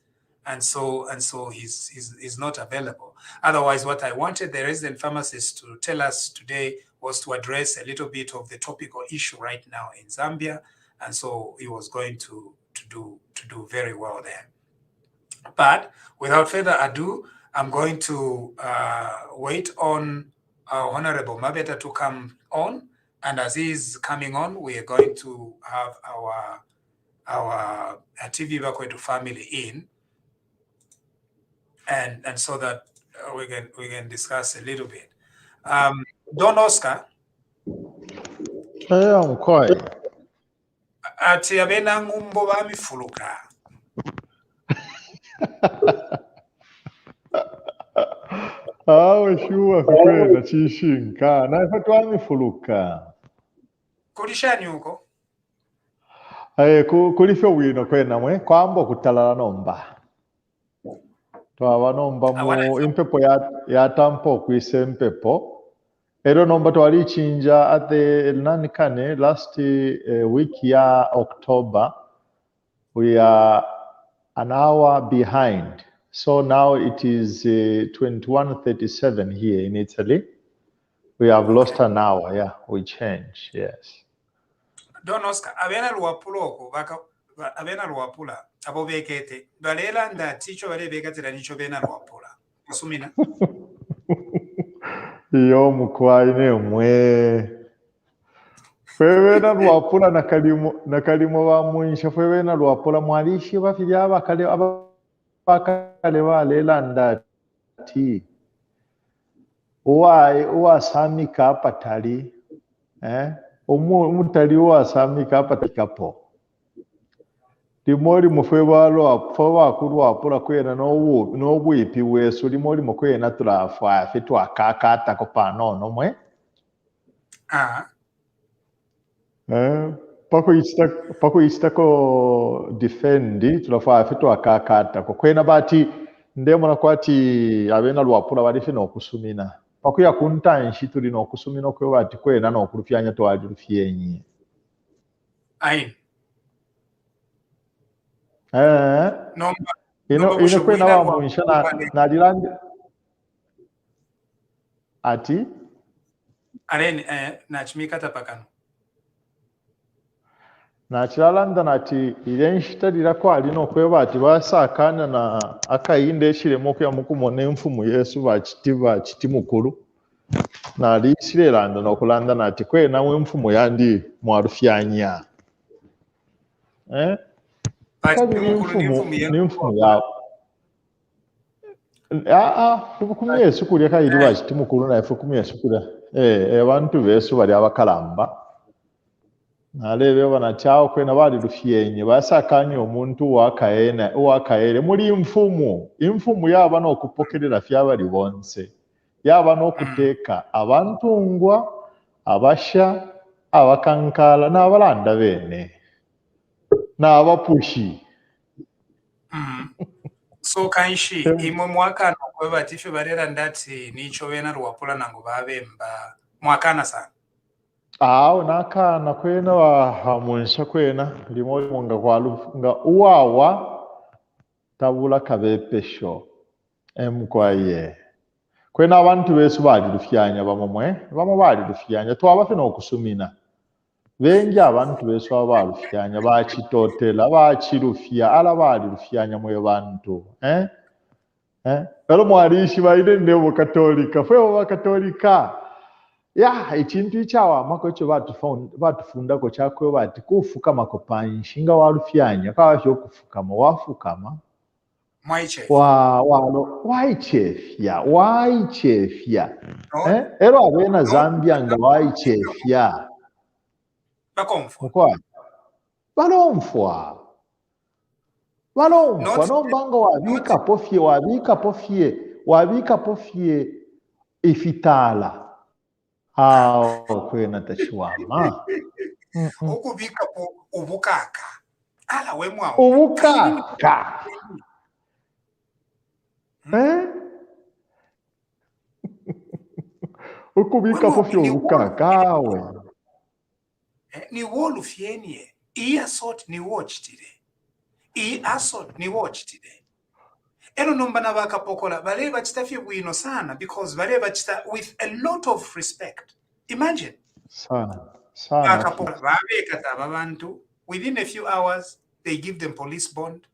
and so he's not available. Otherwise, what I wanted the resident pharmacist to tell us today was to address a little bit of the topical issue right now in Zambia, and so he was going to do very well there. But without further ado, I'm going to wait on our Honorable Mabeta to come on, and as he's coming on, we are going to have our TV Bakwetu family in, and so that we can discuss a little bit. Don Oscar. I'm quiet. Ati abena ngumbo bami fuluka. Shuwa kwenda chishinka na ifatwami fuluka. Kulishani uko? Kulifyo wino kwena mwe kwambo kutalala nomba. Twawa nomba mu impepo ya tampo kwise impepo. Ero nomba twali chinja at the nanikane last week ya October. We are an hour behind. So now it is 21:37 here in Italy. We have lost an hour, yeah, we change, yes. Don Oscar, abena luwapuloko, abena luwapula, abo bekete, balela nda ticho bale bekatira nicho bena luwapula. Kusumina? Iyo mukwaine mwe. Fwebena luwapula na kalimo wa muisha, fwebena luwapula mwalishi wafilya bakale balela nda ti. Uwa samika patali, umutali uwa samika patikapo. Limori mufebalo apowa kuruwapula kwena no wipi wesu limori mukwena tulafa fitu akakata kopano mwe. Pako istako defendi tulafa fitu akakata kwena bati ndemo nakwati abena luwapula balife no kusumina. Pako ya kuntanshi tuli no kusumina kwe bati kwena no kurufyanya to ajurufyenyi. Ain. Ino kwena wa muisha na dilandi ati aren na chimika tapakano na chiralanda nati irenshita lirakwa lino kweba ati basakana na akayinde shiremo kya mukumone mfumu Yesu bachitiva chiti mukuru na lisirelanda no kulanda nati kwena we mfumu yandi mwarufyanya ni mfumu yao fukumye Yesu kulya kayiri bachiti mukuru na fukumye Yesu kulya abantu besu bali abakalamba nalebe bana chao kwena bali rufyenye basakanye omuntu wakaere muri imfumu yaba no kupokerera fyabali bonse yaba no kuteka abantungwa abasha abakankala n'abalanda bene n'abapushi so kanshi imwe mwaka no batife barera ndati nicho bena ruwapula nango babemba mwakana sana. Nakana kwena wa hamunsha kwena limo munga kwalufunga uwawa tabula kabepesho emkwaye kwena abantu besu bali rufyanya bamo bali rufyanya twabafe no kusumina bengi abantu besu abarufyanya bachitotela bachirufya ala bali rufyanya mwe bantu ero mwarishi baide ndebo katolika fwe katolika ya ikintu ichawa makocho batufunda ko chakwe bati kufukama ko panshinga warufyanya kawasho kufukama wafukama waichefya ero abena Zambia nga waichefya bakomfwa balomfwa nombanga wabika pofie ifitala kwena tashiwama ukubika ubukaka ala wemwa ubukaka ukubika kofyo ubukaka we ni wolu fienie assault ni watch today assault ni watch today eno nomba na bakapokola bale bachitafye bwino sana because bale bachita with a lot of respect. Imagine sana bakapokola babekata babantu within a few hours they give them police bond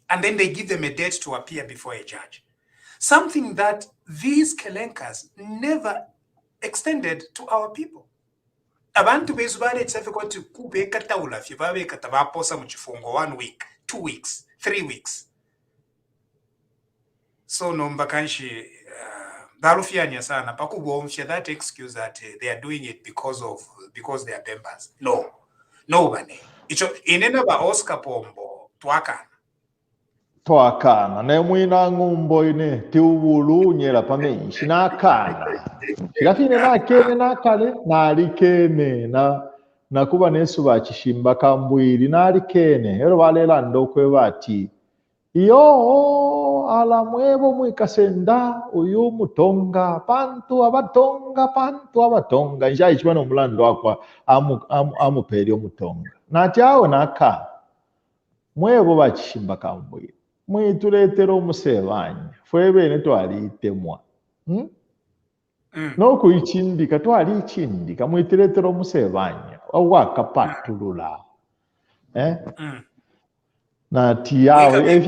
and then they give them a date to appear before a judge, something that these kelenkas never extended to our people. Abantu bezu bale tsafikoti kubekata ulafye babekata baposa mu kifungo 1 week 2 weeks 3 weeks. So nomba kanshi balufyanya sana pakubomfya that excuse that they are doing it because they are members. No bane icho inena ba Oscar Pombo twakana ne mwina ngumbo ine tiubulunyela pamenshi nakana shikafine nakene nakale nalikene na kuba nesu bachishimba kambwiri nalikene ero balela ndokwe bati iyo ala mwebo mwikasenda uyu mutonga pantu abatonga nja ichibano mulando akwa amuperi omutonga nati awe naka mwebo bachishimba kambwiri mwituletera omusebanya fwebene twalitemwa nokuichindika twalichindika mwituletera omusebanya owakapatulula nati yawe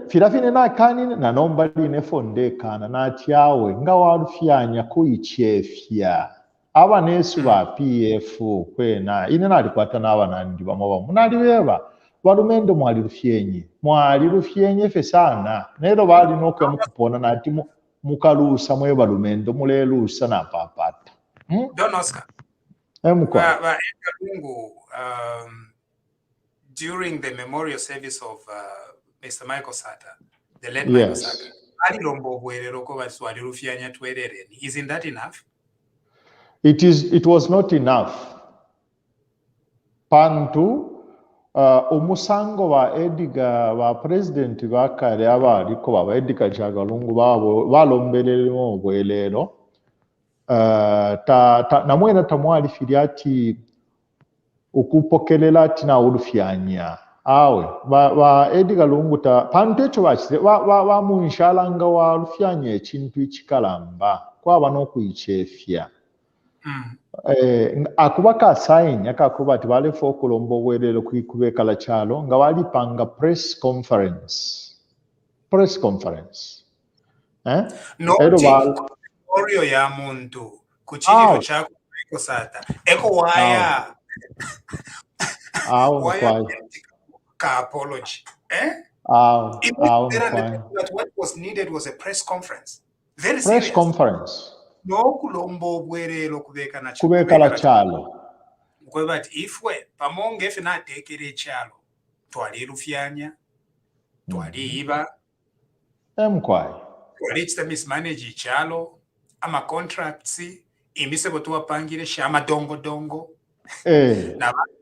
firafine nakani nanomba line fondekana nati yawe nga walufyanya kuichefya aba nesu ba PF kwena ine nalikwata n'abanandi bamwe munaliweba balumendo mwalirufyenye fe sana nero bali nokwe mukupona nati mukalusa mwe balumendo mulelusa na papata Don Oscar emukwa during the memorial service of Mr. Michael Sata, the late Michael Sata, isn't that enough? It was not enough. Pantu umusango wa Edgar wa president bakare abariko baba Edgar Chagalungu babo balombelelemo obwelero namwena tamwali filiati ukupokelela tina ulufyanya awe ba Edgar Lungu pantu echo bachire ba munshalanga wa lufyanya ekintu ikikalamba kwaba nokuichefya akubaka sign akakuba ati bale fokulombo obwerero kwikubekala chalo nga walipanga press conference no memorial ya muntu kuchiriro chako Sata eko waya ka apology what was needed was a press conference. Very serious. Press conference no kulombo obwerero kubekala chalo kwebati ifwe pamonge efe natekere chalo twalirufyanya twaliiba emkwai twalichita mismanage chalo ama contracts imisebo tuwapangire shama dongo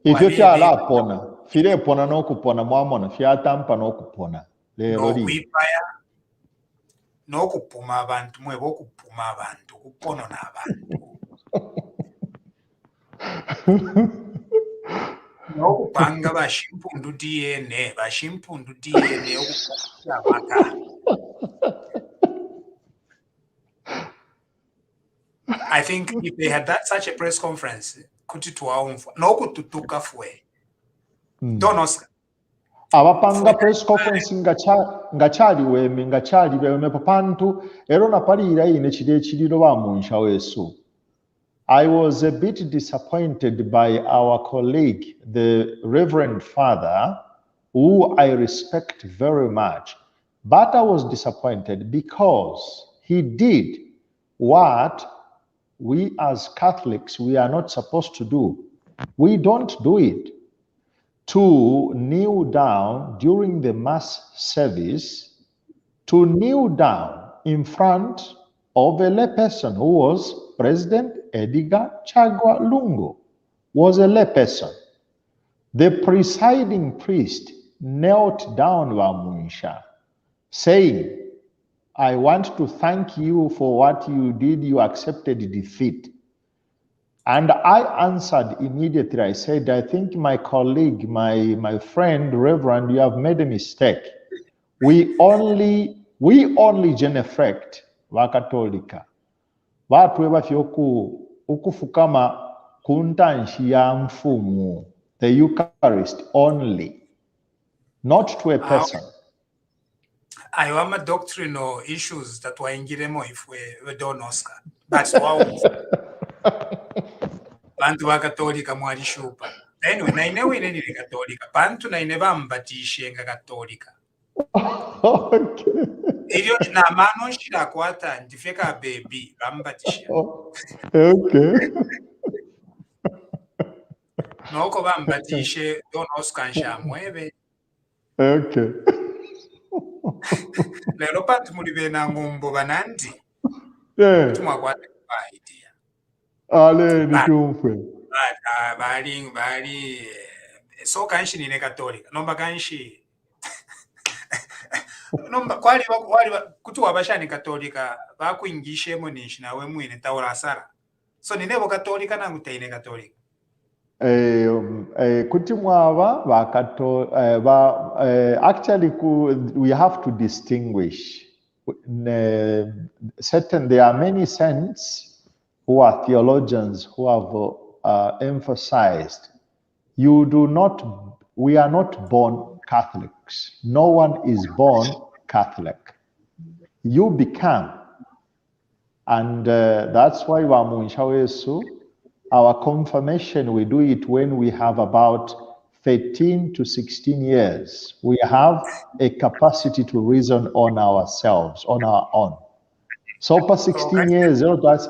ifyo fyalapona filepona nokupona mwamona fyatampa nokupona lero kwipaya nokupuma abantu mwebo okupuma abantu kupono n'abantu nokupanga bashimpundu DNA okupaka. I think if they had such a press conference, nokututuka fwe. Don Oscar. Abapanga press conference ngachali weme papantu ero napalira ine chide chidiro bamunsha wesu. I was a bit disappointed by our colleague, the Reverend Father, who I respect very much. But I was disappointed because he did what we as Catholics, we are not supposed to do. We don't do it. To kneel down during the mass service, to kneel down in front of a layperson who was President Edgar Chagwa Lungu, was a layperson. The presiding priest knelt down Vamunsha, saying, I want to thank you for what you did. You accepted defeat. And I answered immediately. I said, I think my colleague, my friend, Reverend, you have made a mistake. We only geneflect vakatolika vatwe vafye ukufukama kuntanshi ya mfumu, the Eucharist only, not to a person. I am doctrinal issues that were ingiremo if we don't Oscar. That's wow. Bantu vakatolika mwarishupa. Anyway, nainewe nini katolika. Bantu naineva mbatishe nga katolika. Okay. Iyo na mano shira kwata ndifeka baby bambatisha. Okay. Noko bambatishe don't Oscar nshamwebe. Okay. Lero bantu mulibe na ngumbo banandi. Yeah. Tumwakwata idea. Ale nikumfe. Bali so kanshi nine katolika. Nomba kanshi nomba kwali kuti wabashani katolika bakuingishemo nishi nawe mwine taura asara. So ninebo katolika nangu teine katolika. Kuti mwaba actually we have to distinguish. There are many saints who are theologians who have emphasized we are not born Catholics. No one is born Catholic. You become. And that's why our confirmation, we do it when we have about 13 to 16 years. We have a capacity to reason on ourselves, on our own. So for 16 years, but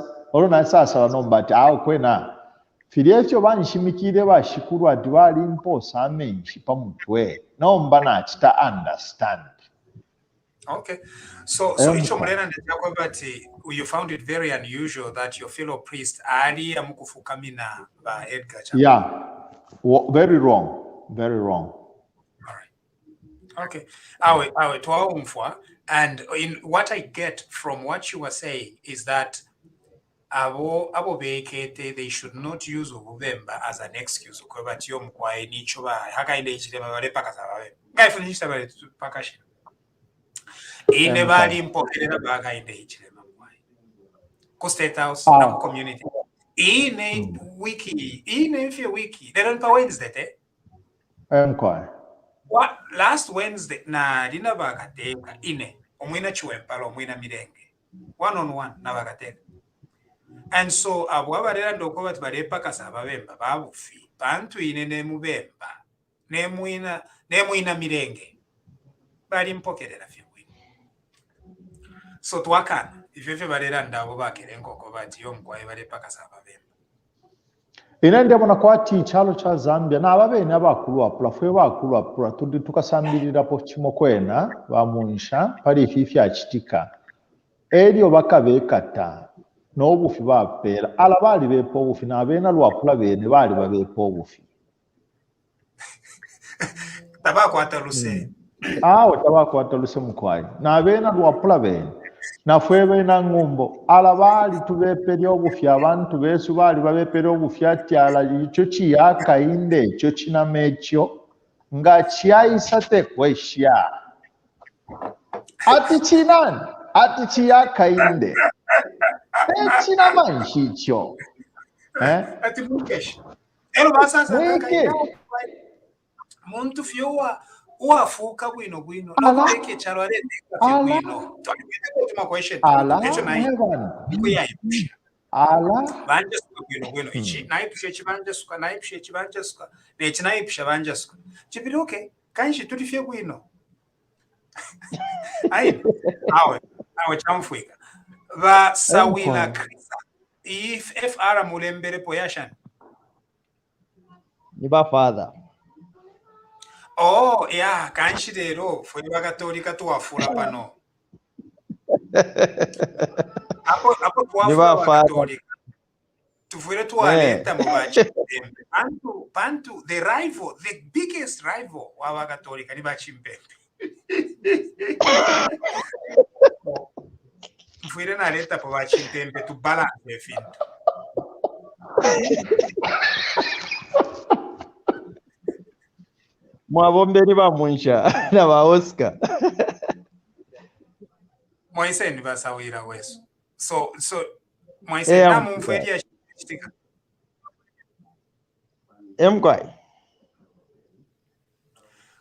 Filietio banshimikire bashikuru adwali imposa amenshi pamutwe nomba nachita understand. Okay, so icho mulena ndetako bati you found it very unusual that your fellow priest ali amukufukamina ba Edgar Chapman. Yeah, very wrong, very wrong. All right. Okay, awe twaumfwa, and in what I get from what you were saying is that abo bekete they should not use ubemba as an excuse kuba tiyo mkwae nicho ba hakainde ichilema bale pakaza babe ngaifunisha bale pakashina ine bali mpokelera bakainde ichilema mkwae ku state house na ku community ine wiki ine fie wiki then on Wednesday mkwae what last Wednesday na dina bakateka ine omwina chiwempalo omwina mirenge one on one na bakateka. And so abwabarera ndoko bati barepa kasaba bemba babufi bantu ine nemubemba nemuina mirenge bali mpokerera fyebwe. So twakana ifefe barera ndabo bakere nkoko bati yo mkwaye barepa kasaba bemba. Ine ndabona kwati chalo cha Zambia na ababene abakulu apula fwe bakulu apula tudi tukasambirira po chimokwena bamunsha pali ififi achitika elio bakabekata n'obufi bapera alabali bepo obufi nabena lwapula bene bali babepo obufi tabakwata luse tabakwata luse mukwayi nabena lwapula bene nafwebe na ngumbo alabali tubepera obufi abantu besu bali babepera obufi atyala icho chiyakainde icho chinamekyo nga chiyayisate kwesha ati chinani ati chiyakainde China manchicho. Ati mukesh. Elo basasa kaka muntu fyowa uafuka bwino nokubeke chalo arende bwino twa question echo nayi kuyayipusha banje suka bwino ichi nayipusha chibanje suka nayipusha chibanje suka nechi nayipusha banje suka chibiri okay kanshi tulifye bwino ayi awe chamfuika va sawila krisa if FR mulembere poyashan niba father oh yeah kanshi rero fwe bakatolika tuwafura pano hapo tuwafura bakatolika tuvuyire tuwaleta mu bachimpembe bantu the rival, the biggest rival w'abakatolika ni bachimpembe. Tuvuyire naleta po bachimpembe to balance efintu. Mwabomberi ba Munsha na ba Oscar. Moise ni basawira weso. So Moise na mumferi ya chitika. Emkwai.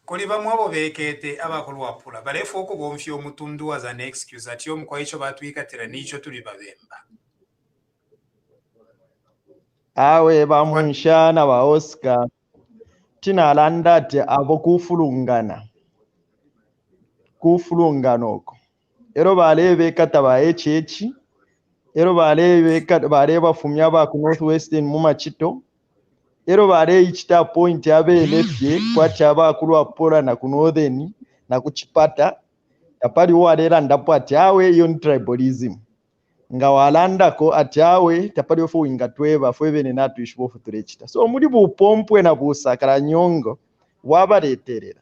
Kuli bamwe abo bekete abakulu wapula balefu oko bomfye omutundu as an excuse ati omukwa icho batwikatira nicho tuli babemba. Awe ba Munsha na ba Oscar tinalanda ati abo kufulungana oko ero balebe kata ba HH ero balebe kata baleba fumya ba ku Northwestern mu machito ero bale ichita point abelefye kwati abakulu wapula na ku Northern na kuchipata yapali walera ndapo ati awe iyo ni tribalism nga walandako ati awe tapali ofu winga tweba fwebene natu ishibofu turechita so muri bupompwe na busakara nyongo wabaleterera.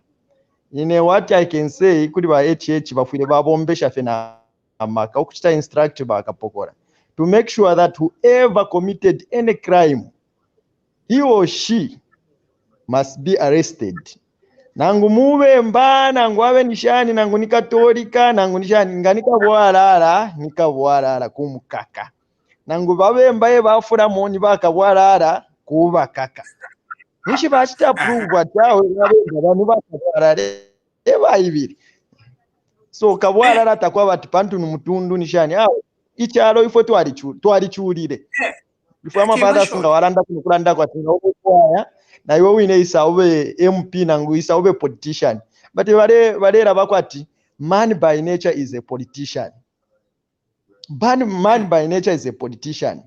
What I can say kuri ba HH bafwire babombesha fena amaka okuchita instruct bakapokora to make sure that whoever committed any crime he or she must be arrested. Nangu muwe mba nangu awe nishani nangu nikatolika nangu nishani nganika bwarara kumukaka nangu bawe mbaye bafura moni bakabwarara kuba kaka nishi bachita prove atawe abantu bakabwarara eba ibiri so kabwarara atakwa bati pantu numutundu nishani aho icyaro ifo twaricyurire ifo amafada singa waranda kunukuranda kwa tinga okwaya na iwe wine isa ube MP nangu isa ube politician but barera bakwati man by nature is a politician. Man by nature is a politician.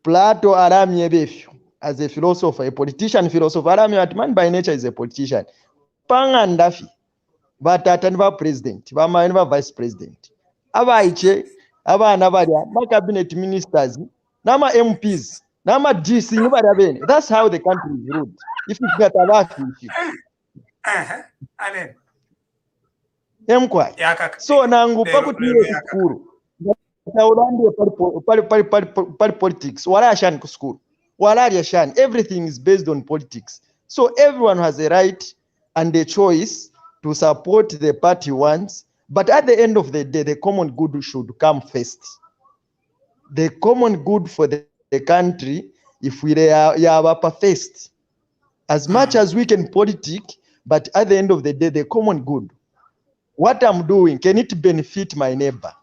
Plato aramye befyu as a philosopher, a politician philosopher aramye at man by nature is a politician. Panga ndafi batatani ba president bamani ba vice president abaiche abana barya ma cabinet ministers nama MPs nama DC nibara bene. That's how the country is ruled. If you got abafi Amen. Emkwai. So nangu pakutire skuru taurandi pari politics wala ashani ku school wala ashani everything is based on politics. So everyone has a right and a choice to support the party wants, but at the end of the day the common good should come first. The common good for the country if we are first as much as we can politic, but at the end of the day the common good, what I'm doing, can it benefit my neighbor?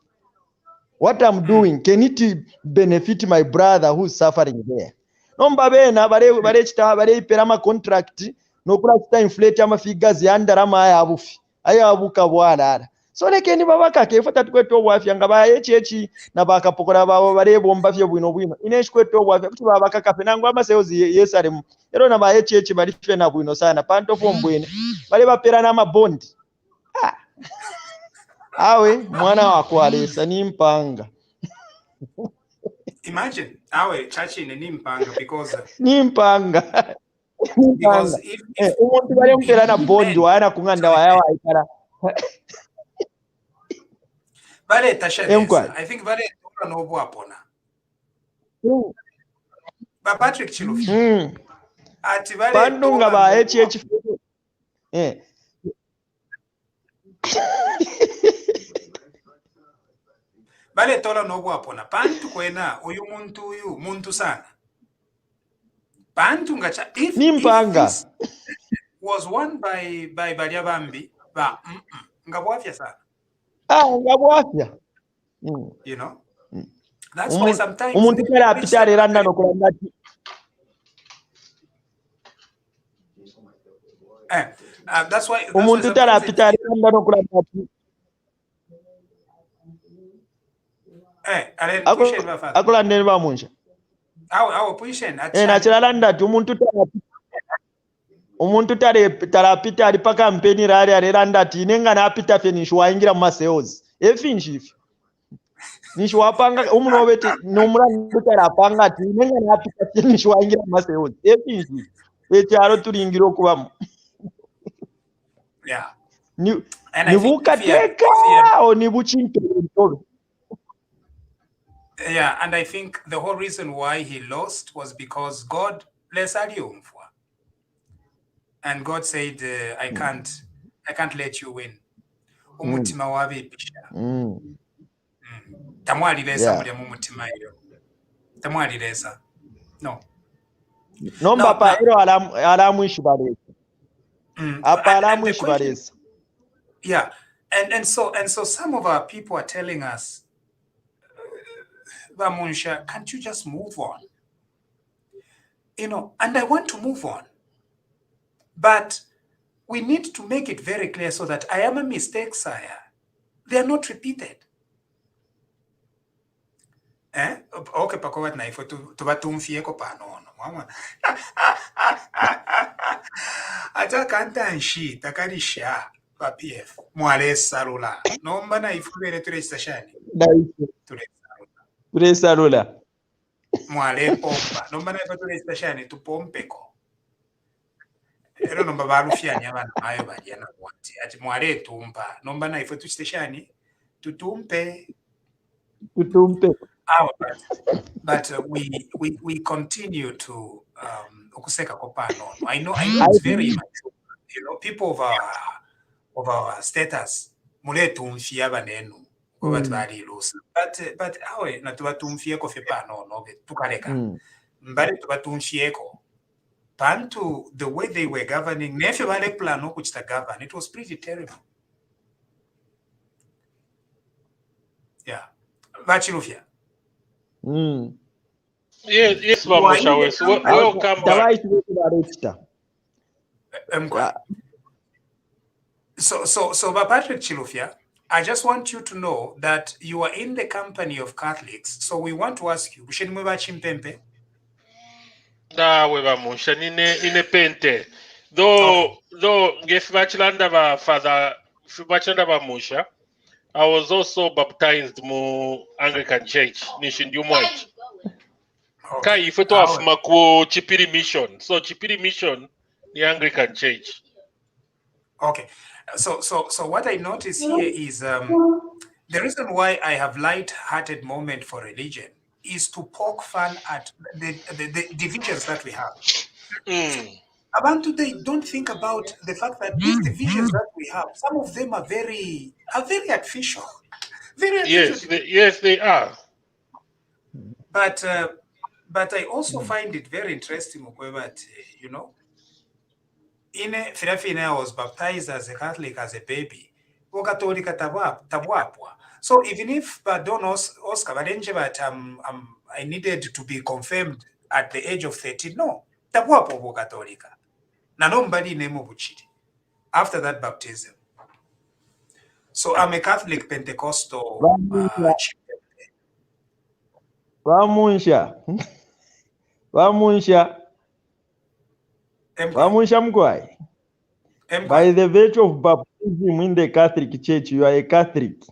What I'm doing, can it benefit my brother who's suffering there? Nomba bena bare chita bare ipera contract no kula chita inflate ama figures yandara ma ayabufi ayabuka bwarara so lekeni babaka kefata tukweto obwafya nga ba HH na bakapokora babo bare bomba fye bwino ineshikweto obwafya kuti babaka kafe nangu amaseozi yesaremu ero na ba HH bali fena bwino sana panto fombwene bare bapera na mabondi awe mwana wako alesa ni mpanga. Imagine awe chachi ni mpanga because if umuntu bale mpera na bondi wana kunganda wayawa ikara bale tasha I think bale no bwapona ba Patrick Chilufi ati bale bandunga ba HH bale tola no bwapona pantu kwena uyu muntu sana pantu ngacha if this was won by Bambi ba ngabwafya sana ngabwafya you know that's why sometimes umuntu kera apitare randa no kulanda that's why umuntu tara apitare randa no kulanda akulandeni bamunsha awo puishen nachiralanda ti umuntu tarapita ari pakampeni rari areranda ti inenge napita finish waingira mumasales efinshi ifi nishwapanga umunobeti nomulandutala apanga ati nenga napika nishwaingira maseonzi epinji echaro turingira okubamu Yeah. nibukateka o nibuchintobe. Yeah, and I think the whole reason why he lost was because God bless Aliumfwa. And God said, I can't let you win. Umutima wabipisha. Tamwalilesa mulya mumutima iyo. Tamwalilesa. No. Nomba pa ero alamwishi balesa. Apa alamwishi balesa. Yeah. And so some of our people are telling us, Vamunsha, can't you just move on? You know, and I want to move on. But we need to make it very clear so that I am a mistake, sire. They are not repeated. Okay, pakowat na ifo tubatumfie ko panono. Mama. Acha kanta nshi takarisha pa PF. Mwale salula. Nomba na ifo bere turesta shani. Turesta salula. Mwale pompa. Nomba na ifo turesta shani tupompeko. Ero nomba balufiani abana ayo bajana kwati. Ati mwale tumpa. Nomba na ifo turesta shani tutumpe. But we continue to okuseka kopano. I know it's very immature. You know, people of our status mule tumfia banenu kuba twali lusa. But awe na tuba tumfia ko fepano no tukaleka. Mbale tuba tumfia ko. Pantu the way they were governing nefe bale plan okuchita govern, it was pretty terrible. Yeah. Bachilufia. Yes, Vamusha. Welcome back. So, Patrick Chilufia, I just want you to know that you are in the company of Catholics. So we want to ask you, Chimpempe? We Vamusha in pente. Though Gefbachlanda va Father Fubachlanda Vamusha, I was also baptized mu Anglican Church, Nishindiumwach. Kai ifeto afuma ku Chipiri Mission. So Chipiri Mission, the Anglican Church. Okay. So what I notice here is the reason why I have light-hearted moment for religion is to poke fun at the divisions that we have. Abantu, they don't think about the fact that these divisions that we have, some of them are very artificial. Very artificial. Yes, they are. But I also find it very interesting, that you know, in Filafine, I was baptized as a Catholic as a baby. So even if Don Oscar, but I needed to be confirmed at the age of 13, no, Tabuapo Catholic. Nobody name Buchiti after that baptism. So I'm a Catholic Pentecostal. Vamunsha Mkwai. By the virtue of baptism in the Catholic Church, you are a Catholic.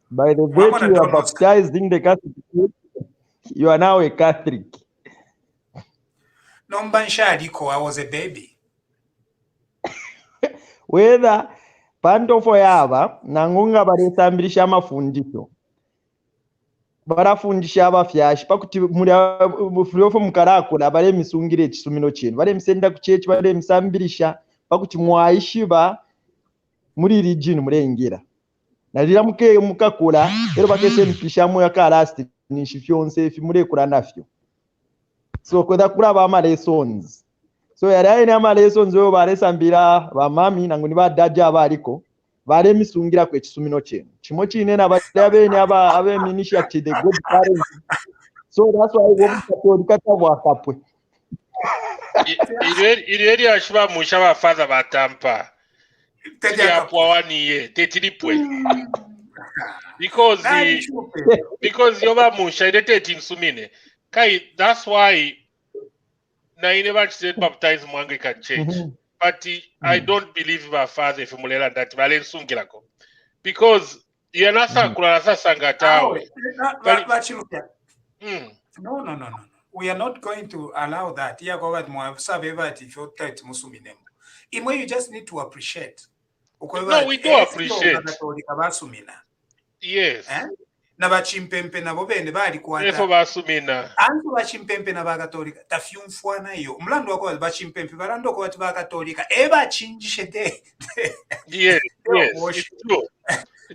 By the virtue you are baptized in the Catholic Church, you are now a Catholic. I was a baby. Whether panto foyava nangunga baresambirisha mafundisho. Barafundisha abafyashi pakuti muri mukarakura bare misungire kisumino kintu bare misenda ku church bare misambirisha pakuti mwayishiba muri region murengera narira mukakura rero bakese mpishamwe yakarasti nishifyonse ifi murekura nafyo so kweda kuri aba lessons so yari ni ama lessons yo baresambira ba mami nangu ni badaja abariko bare misungira kwe kisumino kintu kimo kine n'ababene abe initiate the good parents. So that's why we want to kapwe Iri ashiba musha father batampa ya pwawaniye tetilipwe because yoba musha idete insumine kai. That's why na never said baptize mu Anglican Church. But I don't believe my father if mulela that valen sungilako because Yanasakula sasanga tawe. No. We are not going to allow that. You just need to appreciate. No, we do appreciate. Yes. Nabachimpempe nabo bene bali kwata. Efo basumina. Antu bachimpempe na bakatolika tafyumfwana yo. Mlando wako bachimpempe barando ko bati bakatolika eba chinjishe de. Yes. It's true.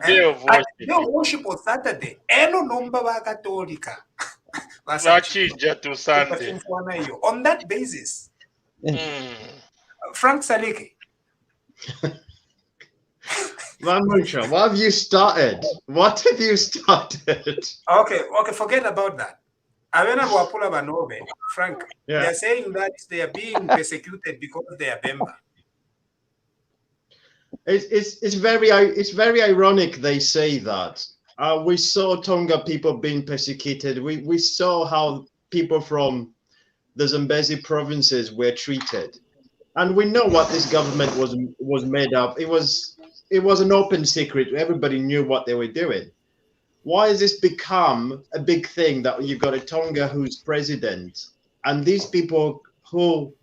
Day of worship. Day of worship on Saturday. Eno nomba bakatolika. Bachinja to Sunday. On that basis. Frank Saliki. Mamusha, what have you started? What have you started? Okay, forget about that. Frank, they are saying that they are being persecuted because they are Bemba. It's very ironic they say that. We saw Tonga people being persecuted. We saw how people from the Zambezi provinces were treated, and we know what this government was made of. It was an open secret. Everybody knew what they were doing. Why has this become a big thing that you've got a Tonga who's president, and these people who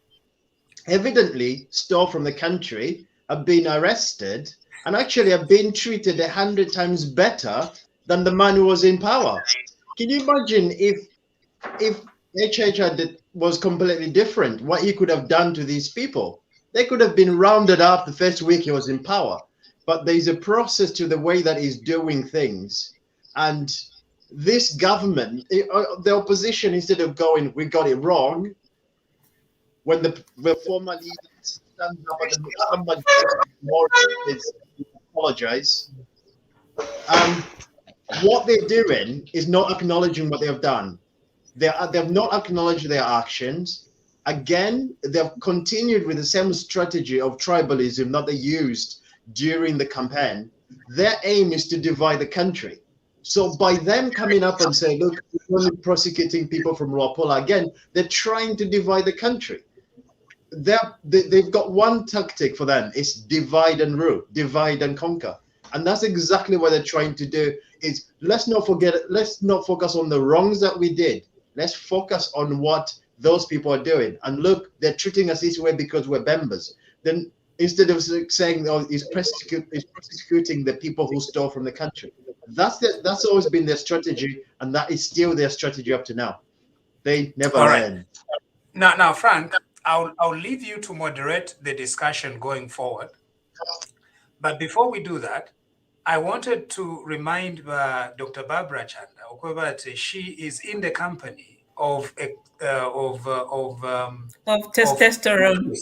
evidently stole from the country have been arrested and actually have been treated 100 times better than the man who was in power? Can you imagine if HH was completely different, what he could have done to these people? They could have been rounded up the first week he was in power. But there's a process to the way that he's doing things. And this government, the opposition, instead of going, we got it wrong, when the former leader stands up and somebody apologize, what they're doing is not acknowledging what they have done. They have not acknowledged their actions. Again, they've continued with the same strategy of tribalism that they used during the campaign. Their aim is to divide the country. So by them coming up and saying, look, we're only prosecuting people from Luapola, again, they're trying to divide the country. They've got one tactic for them. It's divide and rule, divide and conquer. And that's exactly what they're trying to do. Is let's not focus on the wrongs that we did. Let's focus on what those people are doing. And look, they're treating us this way because we're members. Then instead of saying, oh, he's prosecuting the people who stole from the country. That's always been their strategy, and that is still their strategy up to now. They never learn. Now, Frank, I'll leave you to moderate the discussion going forward. But before we do that, I wanted to remind Dr. Barbara Chanda that she is in the company of testosterone.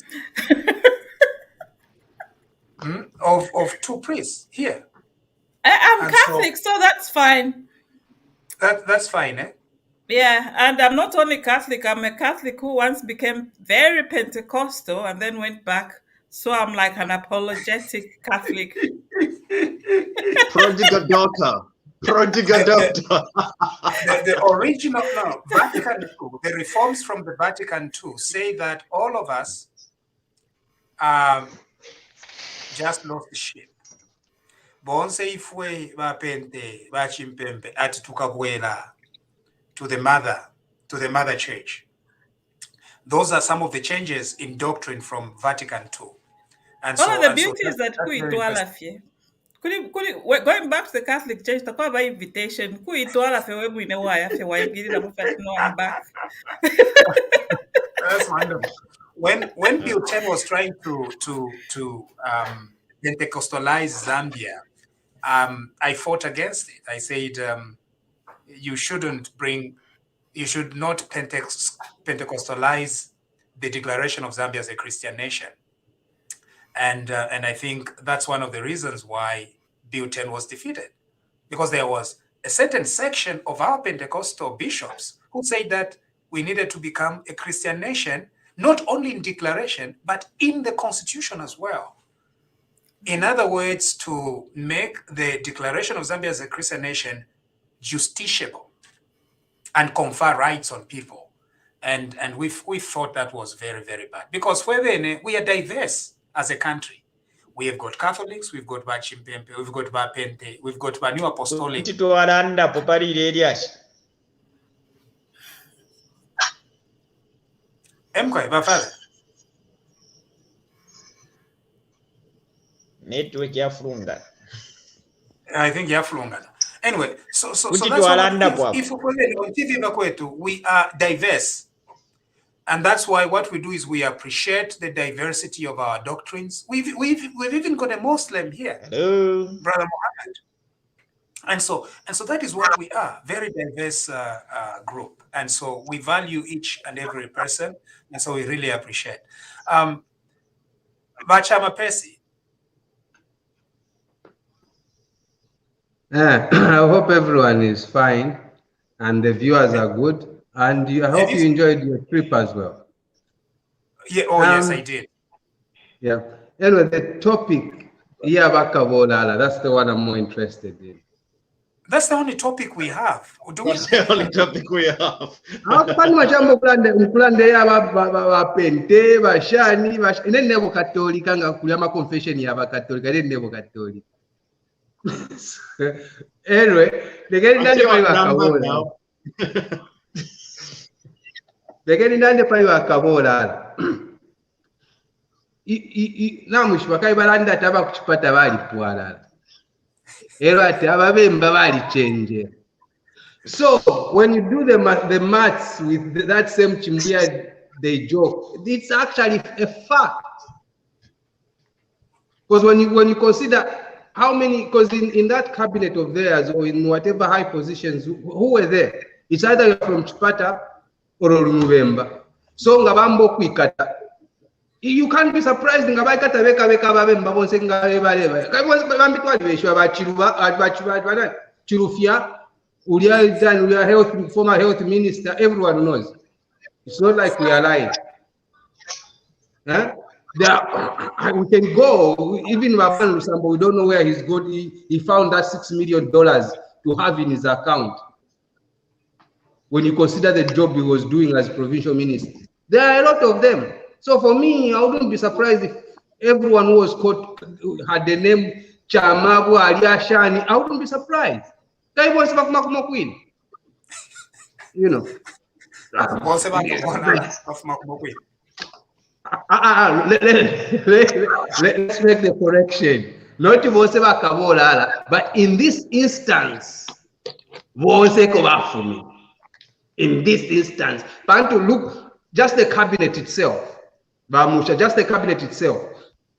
Of two priests here. I'm Catholic, so that's fine. That's fine, eh? Yeah, and I'm not only Catholic, I'm a Catholic who once became very Pentecostal and then went back. So I'm like an apologetic Catholic. Prodigal daughter. The original, Vatican II, the reforms from the Vatican II say that all of us just lost the ship. Bonse ifwe bapente bachimpempe ati tukabwela to the mother church. Those are some of the changes in doctrine from Vatican II. And one of the beauties that going back to the Catholic Church, the by invitation, I'm back. That's wonderful. When Bill 10 was trying to Pentecostalize Zambia, I fought against it. I said you should not Pentecostalize the declaration of Zambia as a Christian nation. And I think that's one of the reasons why Bill 10 was defeated, because there was a certain section of our Pentecostal bishops who said that we needed to become a Christian nation, not only in declaration, but in the constitution as well. In other words, to make the declaration of Zambia as a Christian nation justiciable and confer rights on people. And we thought that was very, very bad, because we are diverse as a country. We have got Catholics, we've got Bachimpempe, we've got Bapente, we've got New Apostolic. Emkwa, Bafala. Network ya flunga. I think ya flunga. Anyway, so that's what if we are diverse. And that's why what we do is we appreciate the diversity of our doctrines. We've even got a Muslim here, Hello. Brother Muhammad. And so that is what we are, very diverse group. And so we value each and every person. And so we really appreciate. Bachama Pesi. I hope everyone is fine and the viewers are good. And I hope you enjoyed your trip as well. Yeah. Oh, yes, I did. Yeah. Anyway, the topic, that's the one I'm more interested in. That's the only topic we have. That's the only topic we have. Anyway, they get nande paliwa kabola namushi bakaibalanda taba kuchipata bali pwala ero ati ababemba bali change. So when you do the maths with that same chimbia they joke, it's actually a fact, because when you consider how many, because in that cabinet of theirs or in whatever high positions who were there, it's either you're from Chipata or November. So ngabambo kwikata, you can't be surprised ngabakata beka babemba bonse ngabaleba kabonse bambi twalibeshwa bachiruba chirufia ulia health, former health minister. Everyone knows. It's not like we are lying. Huh? We can go, even Wapan Lusambo, we don't know where he's got. He found that $6 million to have in his account. When you consider the job he was doing as provincial minister, there are a lot of them. So for me, I wouldn't be surprised if everyone who was caught had the name Chamabu Aliashani. I wouldn't be surprised. That was Queen. You know. Let's make the correction. Not Voseva Kabola, but in this instance, Voseko for me. In this instance, but to look just the cabinet itself, Bamusha, just the cabinet itself.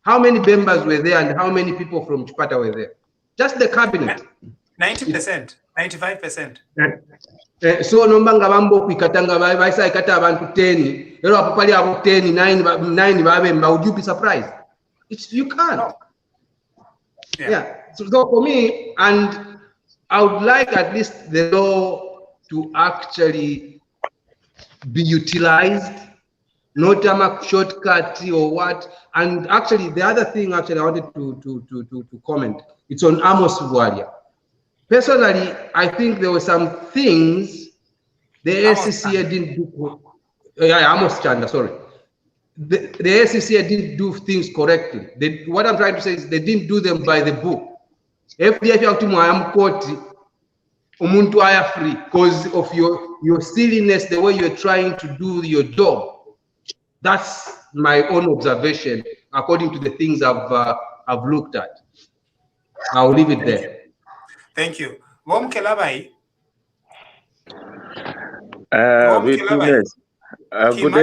How many members were there and how many people from Chipata were there? Just the cabinet. 90%, 95%. So nombanga bambo kwikatanga baisa ikata abantu 10 ero apapali abo 10 9 babemba. Would you be surprised? You can't. No. Yeah. So for me, and I would like at least the law to actually be utilized, not a shortcut or what. And actually the other thing actually I wanted to comment, it's on Amos Vualia. Personally, I think there were some things the SCCA didn't do. Amos Chanda, sorry. The SCCA didn't do things correctly. What I'm trying to say is they didn't do them by the book. FDF umuntu aya free because of your silliness, the way you're trying to do your job. That's my own observation according to the things I've looked at. I'll leave it there. Thank you. Good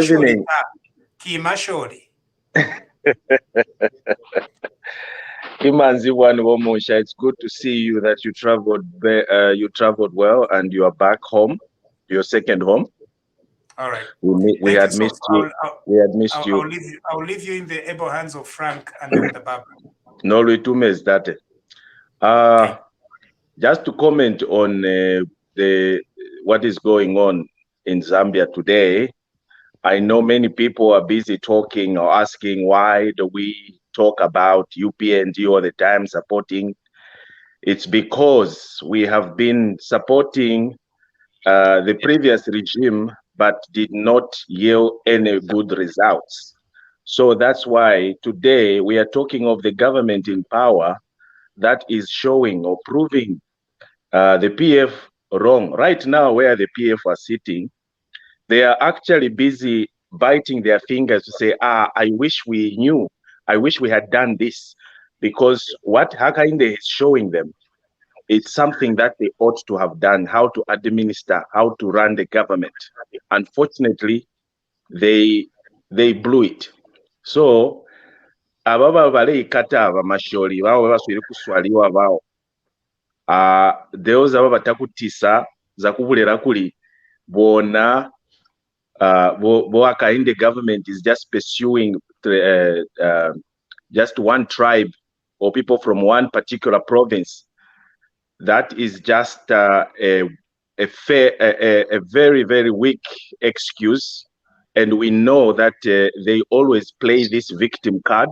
evening. It's good to see you that you traveled well and you are back home, your second home. All right. We had missed you. I'll leave you in the able hands of Frank and Dr. Baba. No, is that. Just to comment on what is going on in Zambia today, I know many people are busy talking or asking why do we talk about UPND all the time supporting. It's because we have been supporting the previous regime but did not yield any good results. So that's why today we are talking of the government in power that is showing or proving the PF wrong. Right now, where the PF are sitting, they are actually busy biting their fingers to say, I wish we knew, I wish we had done this, because what Hakainde is showing them, it's something that they ought to have done, how to administer, how to run the government. Unfortunately, they blew it. So ababa baleikata abamashori bao baswire kuswaliwa bao those aba batakutisa zakubulera kuli bona bo Hakainde government is just pursuing just one tribe or people from one particular province. That is just a very, very weak excuse. And we know that they always play this victim card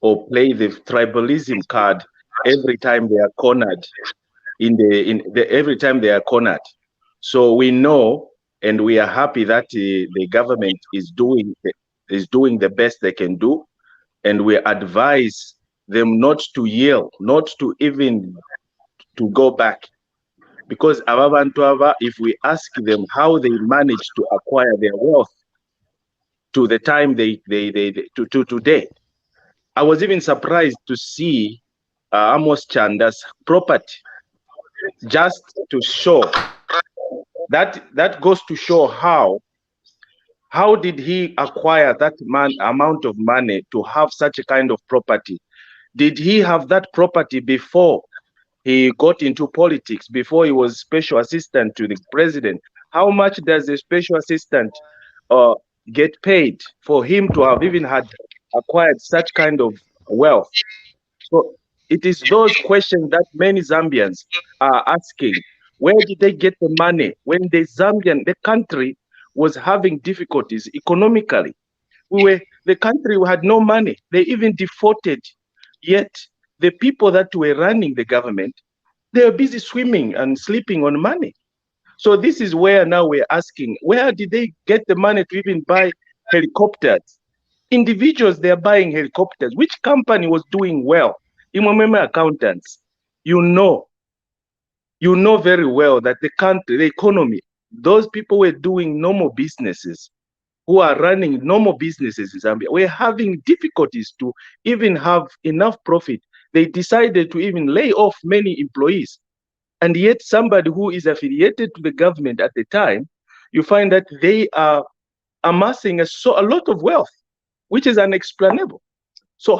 or play the tribalism card every time they are cornered. Every time they are cornered. So we know, and we are happy that the government is doing the best they can do, and we advise them not to yield, not to even to go back, because Ababantuava, if we ask them how they managed to acquire their wealth to the time to today, I was even surprised to see Amos Chanda's property, just to show that goes to show how did he acquire that amount of money to have such a kind of property. Did he have that property before he got into politics, before he was special assistant to the president? How much does a special assistant get paid for him to have even had acquired such kind of wealth? So it is those questions that many Zambians are asking. Where did they get the money when the country was having difficulties economically? The country had no money. They even defaulted. Yet the people that were running the government, they were busy swimming and sleeping on money. So this is where now we're asking, where did they get the money to even buy helicopters? Individuals, they're buying helicopters. Which company was doing well? Imameme accountants, you know very well that the country, the economy, those people were doing normal businesses, who are running normal businesses in Zambia, were having difficulties to even have enough profit. They decided to even lay off many employees. And yet somebody who is affiliated to the government at the time, you find that they are amassing a lot of wealth, which is unexplainable. So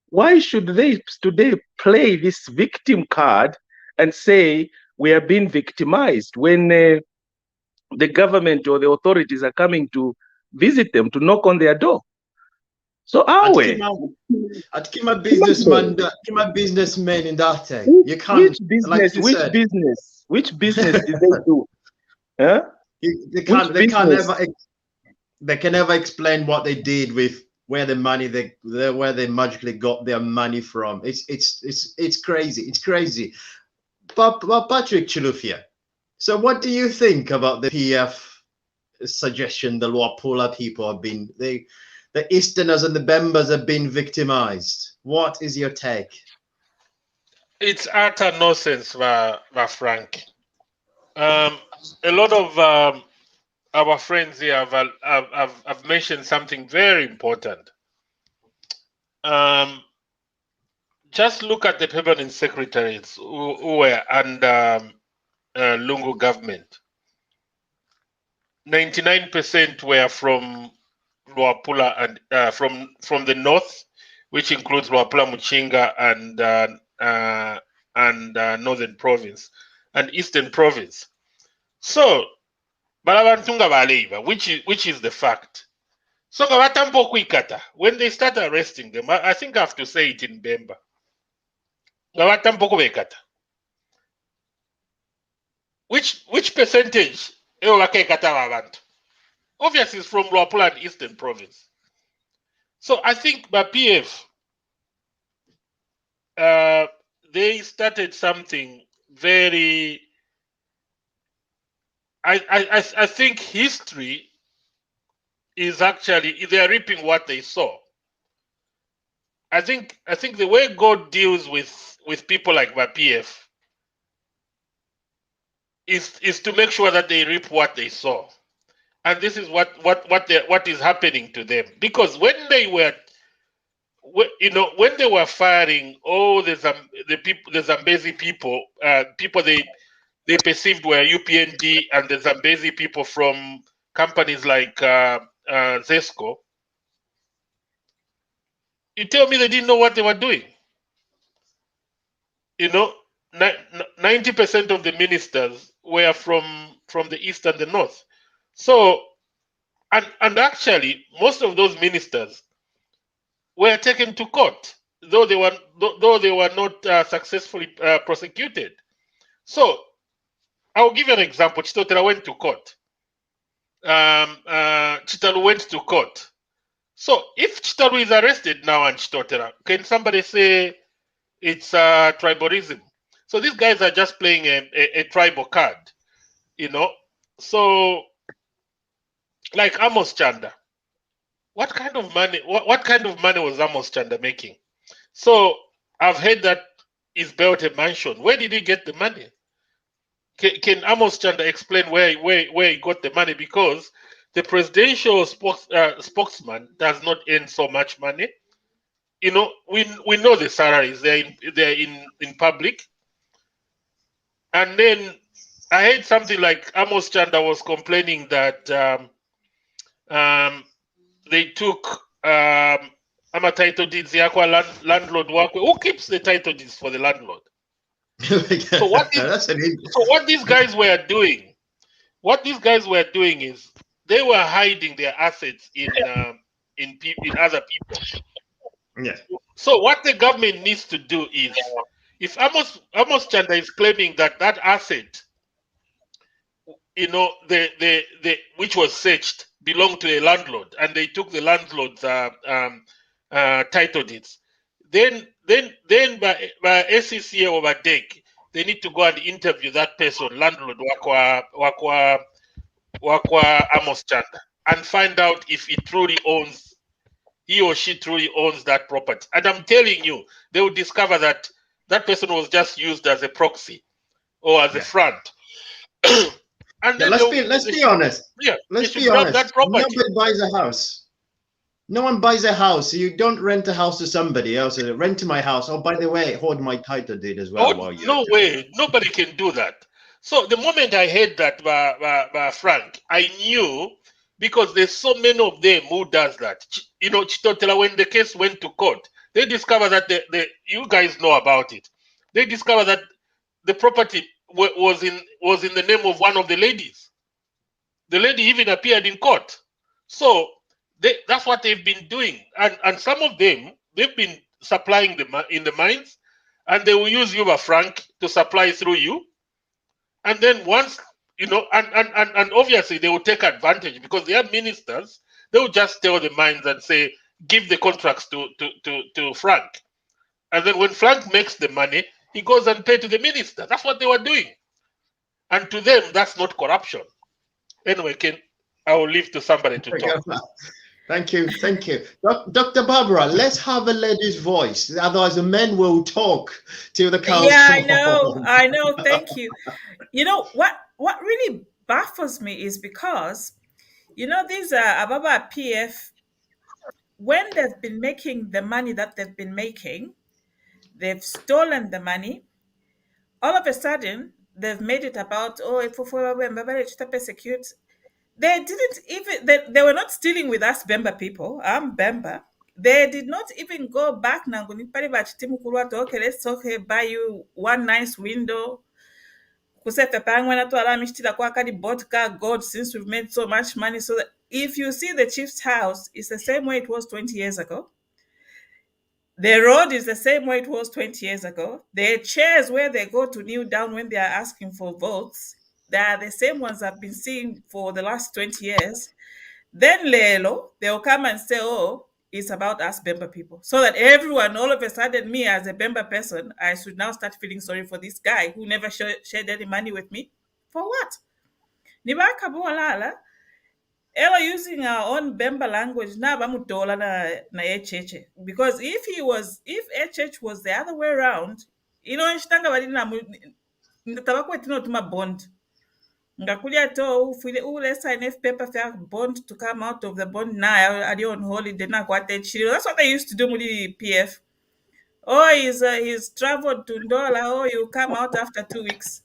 why should they today play this victim card and say we are being victimized when the government or the authorities are coming to visit them, to knock on their door? So at Kima businessmen in that day, you can't. Which business did they do? Huh? They can never explain what they did with where the money where they magically got their money from. It's crazy. It's crazy. But Patrick Chilufya, so what do you think about the PF suggestion the Luapula people have been, the Easterners and the Bembas have been victimized? What is your take? It's utter nonsense, Frank. A lot of our friends here have mentioned something very important. Just look at the permanent secretaries who were under Lungu government. 99% were from Luapula and from the north, which includes Luapula, Muchinga, and Northern Province and Eastern Province. So, balabantunga baleiva, which is the fact. So when they start arresting them, I think I have to say it in Bemba. Which percentage? Obviously, it's from Luapula and Eastern Province. So I think by PF, they started something very. I think history is actually they are reaping what they sow. I think the way God deals with people like PF is to make sure that they reap what they sow, and this is what is happening to them, because when they were firing all the Zambezi people, people they perceived were UPND and the Zambezi people from companies like Zesco. You tell me they didn't know what they were doing? 90% of the ministers were from the east and the north. So, and actually, most of those ministers were taken to court, though they were not successfully prosecuted. So, I'll give you an example. Chitotela went to court. Chitalu went to court. So, if Chitalu is arrested now and Chitotela, can somebody say it's tribalism? So these guys are just playing a tribal card, So, like Amos Chanda, what kind of money was Amos Chanda making? So I've heard that he's built a mansion. Where did he get the money? Can Amos Chanda explain where he got the money? Because the presidential spokesman does not earn so much money. We know the salaries. They're in public. And then I heard something like Amos Chanda was complaining that they took ama title deeds yakwa landlord work. Who keeps the title deeds for the landlord? So what these guys were doing is they were hiding their assets in other people. Yeah. So what the government needs to do is, if Amos Chanda is claiming that asset, which was searched, belonged to a landlord, and they took the landlord's title deeds, then by SCCA or by DEC, they need to go and interview that person, landlord wakwa Amos Chanda, and find out if he or she truly owns that property. And I'm telling you, they will discover that that person was just used as a proxy or as a front. And then let's be honest. Yeah, let's be honest. Nobody buys a house. No one buys a house. You don't rent a house to somebody else. Rent to my house. Oh, by the way, hold my title deed as well. No way. Nobody can do that. So the moment I heard that by Frank, I knew, because there's so many of them who does that. Chitotela, when the case went to court, they discovered that you guys know about it. They discovered that the property was in the name of one of the ladies. The lady even appeared in court. So that's what they've been doing. And some of them, they've been supplying in the mines, and they will use you, Frank, to supply through you. And then once, and obviously they will take advantage, because they are ministers. They will just tell the mines and say, give the contracts to Frank. And then when Frank makes the money, he goes and pay to the minister. That's what they were doing. And to them, that's not corruption. Anyway, I will leave to somebody to talk. Thank you. Dr. Barbara, let's have a lady's voice. Otherwise, the men will talk till the cows Yeah, come I know. Thank you. What really baffles me is because, these Ababa PF, when they've been making the money that they've been making, they've stolen the money. All of a sudden, they've made it about, if persecute. They didn't even, they were not stealing with us Bemba people. I'm Bemba. They did not even go back. Okay, let's buy you one nice window. Bought car God, since we've made so much money. So that if you see the chief's house, it's the same way it was 20 years ago. The road is the same way it was 20 years ago. The chairs where they go to kneel down when they are asking for votes, they are the same ones I've been seeing for the last 20 years. Then Lelo, they'll come and say, it's about us Bemba people. So that everyone, all of a sudden, me as a Bemba person, I should now start feeling sorry for this guy who never shared any money with me. For what? Nibaka Bualala, Ever using our own Bemba language, na bamutola na HH. Because if HH was the other way around, you know, nshitanga bali na tabako etino tuma bond. Ngakulia to ule sign F paper for bond to come out of the bond now are on holiday na kwate. That's what they used to do with the PF. Oh, he's traveled to Ndola. Oh, you come out after 2 weeks.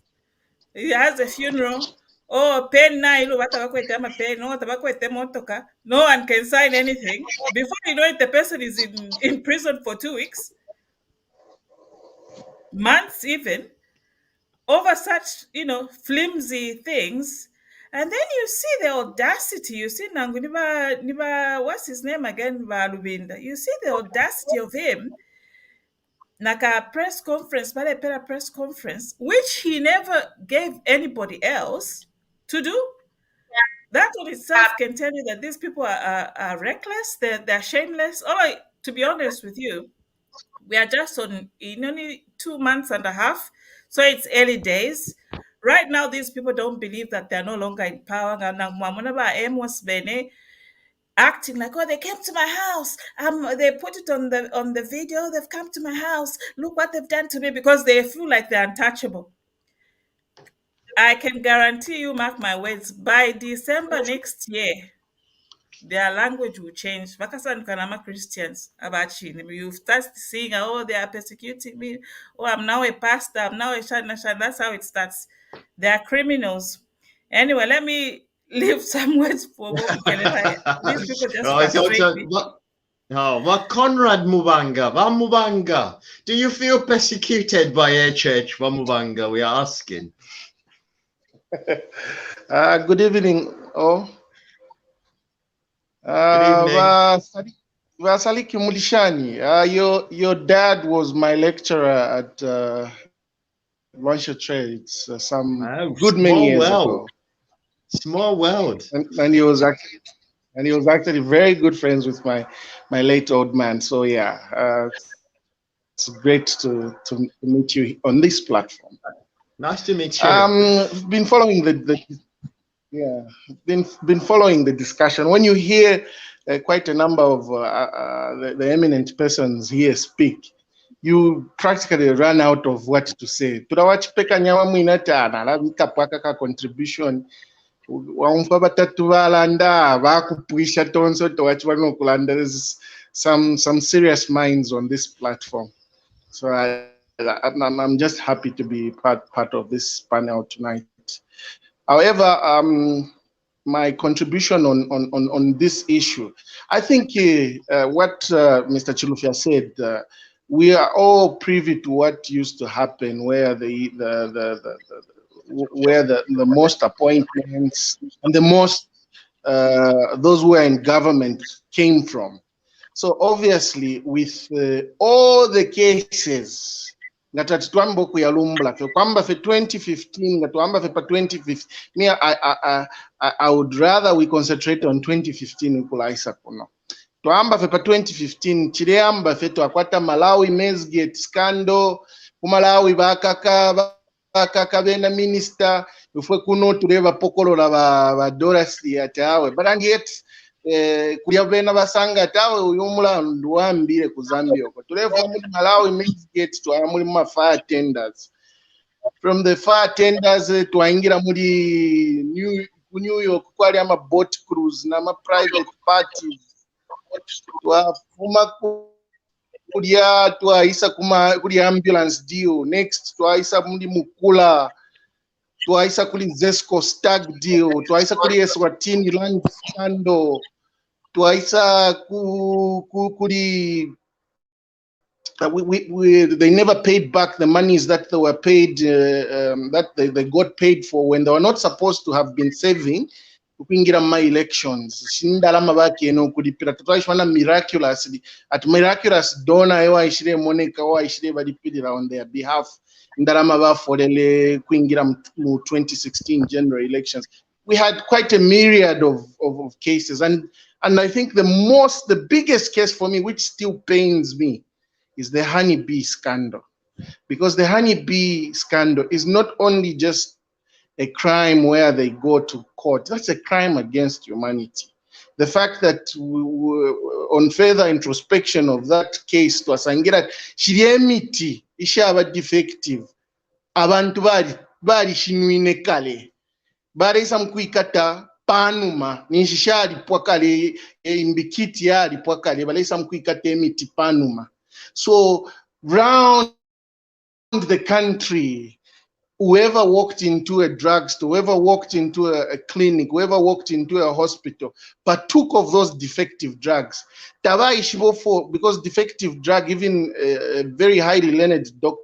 He has a funeral. Oh, pen na ilu wata wakwete ama pen. No, tabakwete motoka. No one can sign anything. Before you know it, the person is in prison for 2 weeks, months even, over such, flimsy things. And then you see the audacity. You see Nangu Niba, what's his name again? Lubinda. You see the audacity of him. Naka press conference, pera press conference, which he never gave anybody else to do. That on itself can tell you that these people are reckless, they're shameless. Although, to be honest with you, we are just in only 2 months and a half, so it's early days. Right now, these people don't believe that they're no longer in power. Acting like, oh, they came to my house. They put it on the video. They've come to my house. Look what they've done to me, because they feel like they're untouchable. I can guarantee you, mark my words, by December next year, their language will change. Vakasan Kanama Christians, Abachin. You start seeing, oh, they are persecuting me. Oh, I'm now a pastor. I'm now a shana. That's how it starts. They are criminals. Anyway, let me leave some words for These people just frustrate me. But Conrad Mubanga, Mubanga, do you feel persecuted by HH? Mubanga, we are asking. Good evening, all. Good evening. Vasaliki Mulishani, your dad was my lecturer at Launcher Trades good many years ago. Small world. And he was actually very good friends with my late old man. So yeah, it's great to meet you on this platform. Nice to meet you. Been following been following the discussion. When you hear quite a number of the eminent persons here speak, you practically run out of what to say. Turawachipeka nyama mwinatana labika paka contribution waumfa batatu balanda bakupwisha tonso towachibano kulanda. There's some serious minds on this platform. So I'm just happy to be part of this panel tonight. However, my contribution on this issue, I think what Mr. Chilufya said, we are all privy to what used to happen, where the most appointments and the most those who are in government came from. So obviously, with all the cases ngati twambo kuyalumbula kwamba for 2015 ngatuamba for 2015, me I would rather we concentrate on 2015 ukulaisa kuno twamba for 2015 chileamba fetu akwata Malawi Mezgate scandal kumalawi bakaka bena minister ufwe kuno tuleva pokolola ba Doris yatawe but and yet kuya bena basanga tawe uyumulandu wambire ku Zambia ko tuleva muri Malawi Mezgate twamuli mu fire tenders from the fire tenders twaingira muri New York kwali ama boat cruise na ma private parties twafuma kulia twaisa kuli ambulance deal next twaisa muri Mukula twaisa kuli Zesco stag deal twaisa kuli Eswatini land scandal twaisa kuli they never paid back the monies that they were paid that they got paid for when they were not supposed to have been saving kuingira my elections shindalama baki eno kulipira twaishwana miraculously at miraculous donor ewa ishire moneka wa ishire balipira on their behalf ndalama bafolele kuingira mu 2016 general elections. We had quite a myriad of cases and I think the biggest case for me, which still pains me, is the honeybee scandal, because the honeybee scandal is not only just a crime where they go to court. That's a crime against humanity. The fact that on further introspection of that case twasangira chiri emiti ishaba defective abantu bali shinwine kale baresa mkwikata panuma nishishali pwakale imbikiti yali pwakale balesa mkwikata emiti panuma. So round the country, whoever walked into a drugstore, whoever walked into a clinic, whoever walked into a hospital, partook of those defective drugs. Because defective drug, even a very highly learned doctor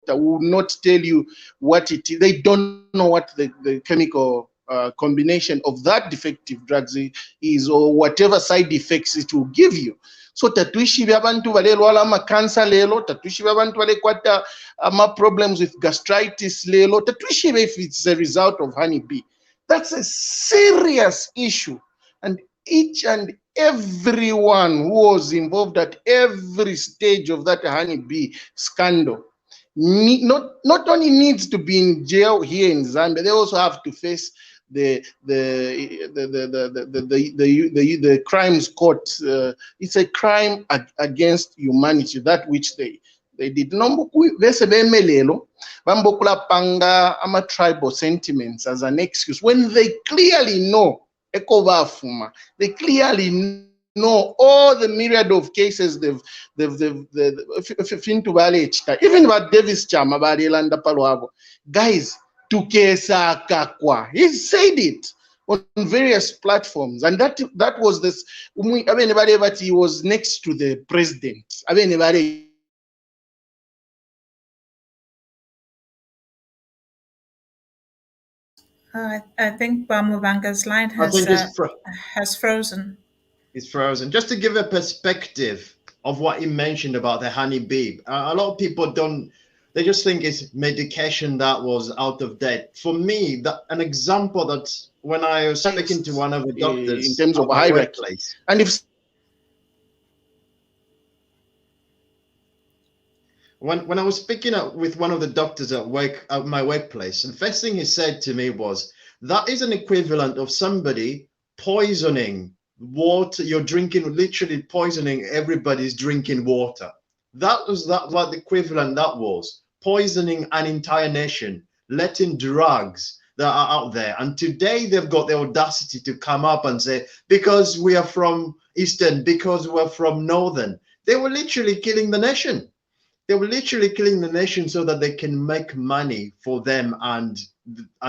will not tell you what it is. They don't know what the chemical combination of that defective drugs is, or whatever side effects it will give you. So tatuishi abantu bale lwala ama cancer lelo, tatuishi abantu bale kwata ama problems with gastritis lelo, tatuishi if it's a result of honeybee. That's a serious issue, and each and everyone who was involved at every stage of that honeybee scandal not only needs to be in jail here in Zambia, they also have to face the crimes court. It's a crime against humanity, that which they did. Panga ama tribal sentiments as an excuse when they clearly know they clearly know all the myriad of cases they've even about Davis Chama Landa Paloavo. Guys, tukesa kakwa. He said it on various platforms, and that was this. He was next to the president. I think Bamubanga's line has frozen. It's frozen. Just to give a perspective of what you mentioned about the honeybee, a lot of people they just think it's medication that was out of date. For me, an example that when I was speaking to one of the doctors in terms of hierarchy, and if when I was speaking with one of the doctors at my workplace, the first thing he said to me was, that is an equivalent of somebody poisoning water. You're drinking, literally poisoning everybody's drinking water. That was what the equivalent that was. Poisoning an entire nation, letting drugs that are out there. And today they've got the audacity to come up and say, because we are from Eastern, because we're from Northern. They were literally killing the nation. They were literally killing the nation so that they can make money for them and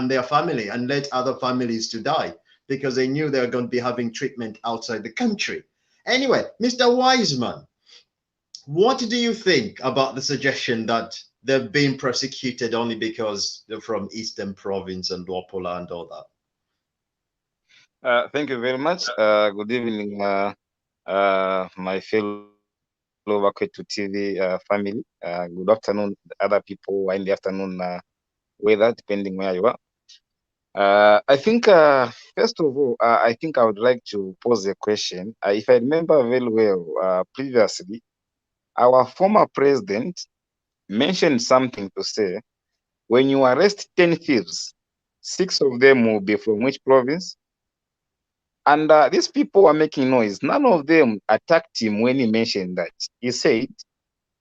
their family and let other families to die, because they knew they were going to be having treatment outside the country. Anyway, Mr. Wiseman, what do you think about the suggestion that they're being prosecuted only because they're from Eastern Province and Luapula and all that? Thank you very much. Good evening, my fellow Vaketu TV family. Good afternoon, other people in the afternoon weather, depending where you are. I think, first of all, I think I would like to pose a question. If I remember very well, previously, our former president mentioned something to say, when you arrest 10 thieves, 6 of them will be from which province? And these people are making noise. None of them attacked him when he mentioned that. He said,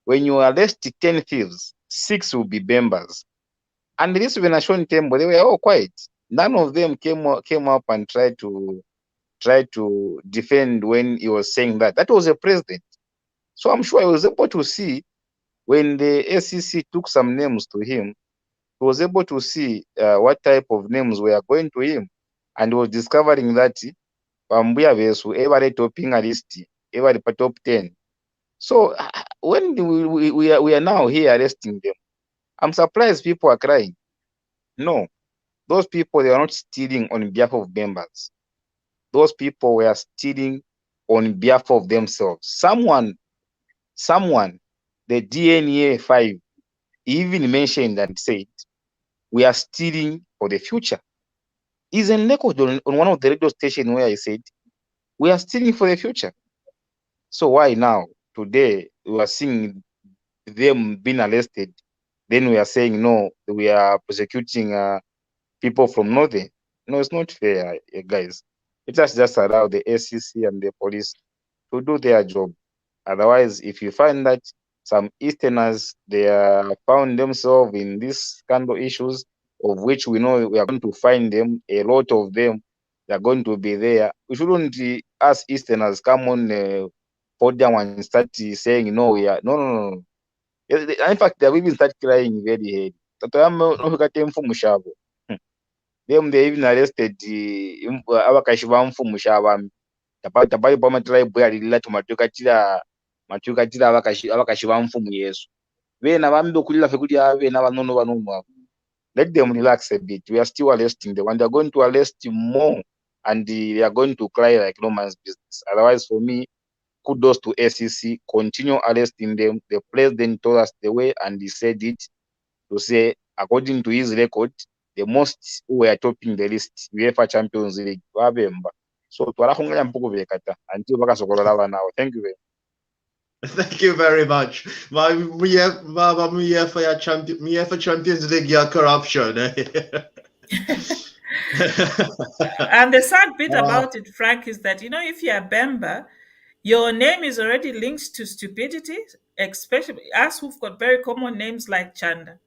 when you arrest 10 thieves, 6 will be Bembas. And this Venation Temple, they were all quiet. None of them came up and tried to defend when he was saying that. That was a president. So I'm sure he was able to see when the SEC took some names to him, he was able to see what type of names were going to him. And he was discovering that Pambuya Vesu, every topping a list, every top 10. So when we are now here arresting them, I'm surprised people are crying. No, those people, they are not stealing on behalf of members. Those people were stealing on behalf of themselves. Someone, the DNA 5, even mentioned and said, we are stealing for the future. Is in record on one of the radio stations where I said, we are stealing for the future. So why now, today, we are seeing them being arrested, then we are saying, no, we are prosecuting people from Northern. No, it's not fair, guys. Let us just allow the SEC and the police to do their job. Otherwise, if you find that some Easterners, they found themselves in these kind of issues, of which we know we are going to find them, a lot of them, they are going to be there. We shouldn't, us Easterners, come on podium and start saying, no, we are, no. In fact, they have even started crying very heavy. Them, they even arrested abakashi ba mfumu shabami tapali pa matribe alilila tumatukatira abakashi ba mfumu yesu bena bambi okulira fe kuli abena banono abo. Let them relax a bit. We are still arresting them, and they are going to arrest more, and they are going to cry like no man's business. Otherwise, for me, kudos to SEC. Continue arresting them. The president told us the way, and he said it to say, according to his record, the most who were topping the list, UEFA Champions League, Wabemba. So, twalahunganya mpuku bekata until bakasokolola bana. Thank you very much. Thank you very much. UEFA Champions League, your corruption. And the sad bit about it, Frank, is that, if you're a Bemba, your name is already linked to stupidity, especially us who've got very common names like Chanda.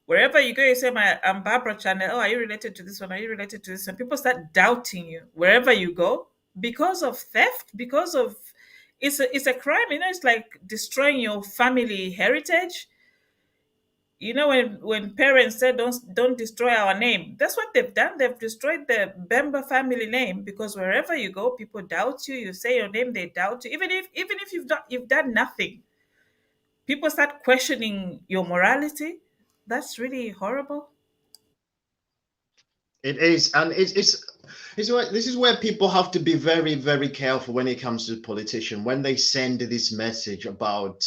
Wherever you go, you say, I'm Barbara Chanda. Oh, are you related to this one? Are you related to this one? People start doubting you wherever you go because of theft, because of it's a crime. It's like destroying your family heritage. When parents said don't destroy our name, that's what they've done. They've destroyed the Bemba family name, because wherever you go, people doubt you. You say your name, they doubt you. Even if you've done nothing, people start questioning your morality. That's really horrible. It is, and this is where people have to be very, very careful when it comes to politicians, when they send this message about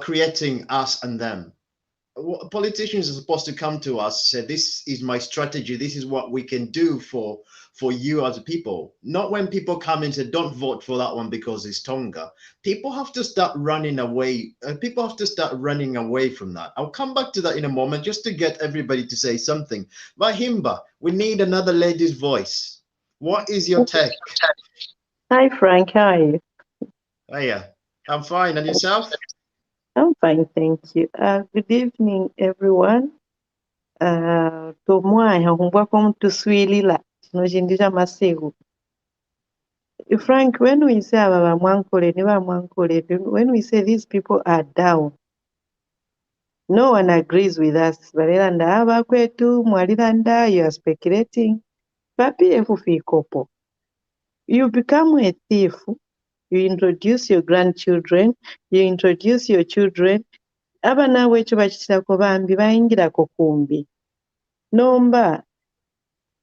creating us and them. Politicians are supposed to come to us, say, this is my strategy, this is what we can do for you as people. Not when people come and say, don't vote for that one because it's Tonga. People have to start running away. People have to start running away from that. I'll come back to that in a moment, just to get everybody to say something. Mahimba, we need another lady's voice. What is your take? Hi, Frank. How are you? Hiya. I'm fine. And yourself? I'm fine, thank you. Good evening, everyone. Frank, when we say when we say these people are down, no one agrees with us. You are speculating. You become a thief. You introduce your grandchildren, you introduce your children. Aba nawe ekyo bakitako bambi bayingirako kumbi. Nomba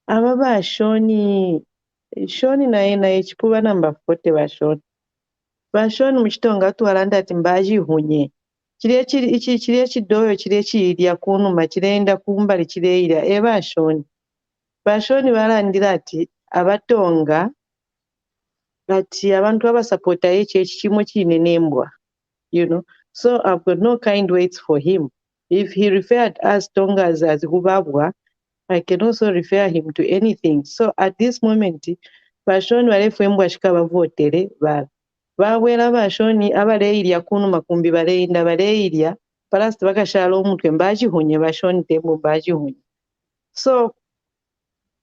ababa Shoni naye kipuba namba 40 bashoni. Bashoni mu kitonga atwala ndati mbagihunye. Kiri ekiddooyo kiri ekiyirya kunuma kirenda kumbali kireeyira eba Shoni. Bashoni balandira ati abatonga kati abantu abasapota ekyo ekikimu kiine n'embwa. So I've got no kind words for him. If he referred us Tongas as Hubabwa, I can also refer him to anything. So at this moment, Bashoni balefembwa shika bavotere bala. Bawera Bashoni abaleirya kunuma kumbi baleinda baleirya palasti bakashala omutwe mbagihunye Bashoni tembo mbagihunye. So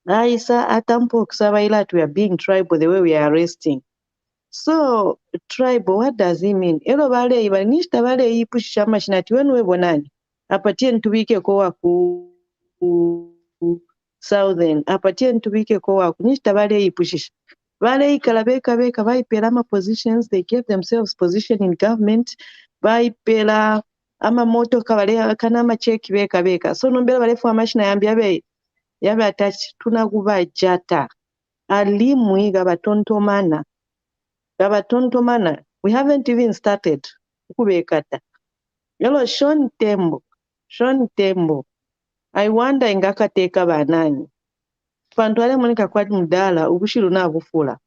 Aisa atampo okusabayira we are being tribal the way we are arresting. So tribal, what does it mean? Elo bale ibanishta bale ipushisha mashinati wenu webonani. Apatie ntubike kwa ku southern. Apatie ntubike kwa ku nishta bale ipushisha. Bale ikalabeka beka baipela ama positions. They gave themselves position in government. Baipela ama moto kabale kanama cheki beka. So nombela bale fu amashina yambia be. Yabe attached tunakuba jata. Alimwi gabatontomana. We haven't even started. Yellow Sean Tembo. I wonder ingakateka banani. Pantwale monika kwa mdala ubushiru na bufula.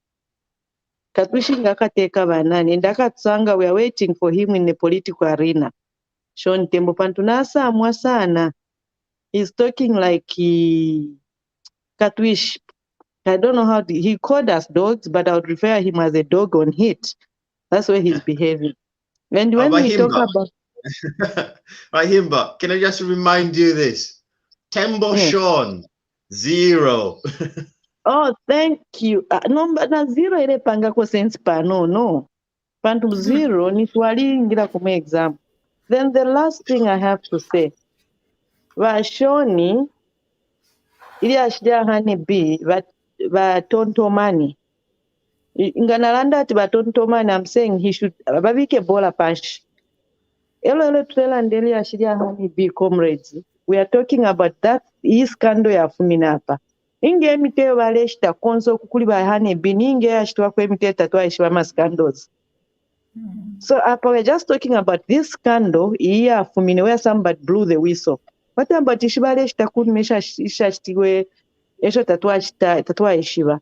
Katushi ingakateka banani. Ndakatsanga, we are waiting for him in the political arena. Sean Tembo pantunasa amwa sana. He's talking like Katwish. I don't know how he called us dogs, but I would refer him as a dog on hit. That's where he's behaving. And when we talk about Rahimba, can I just remind you this? Tembo Sean, 0. Oh, thank you. Nomba na zero ile pangako sense pano, no. Pantu zero ni twalingira kuma exam. Then the last thing I have to say, Vashoni, ili ashida hani B, Tontomani. Nganalanda ati Tontomani, I'm saying he should, babike bola punch. Elo trela ndeli ashida hani B, comrades. We are talking about that, hii scandal ya Fuminapa. Inge emite baleshita konso kukuli ba hani B, ninge ashitwa kwe emite tatwa ishiwa ma scandals. So we're just talking about this scandal here Fumine where somebody blew the whistle. What about Ishibale Shtakun Mesha Shishashtiwe Esho Tatua Ishiba?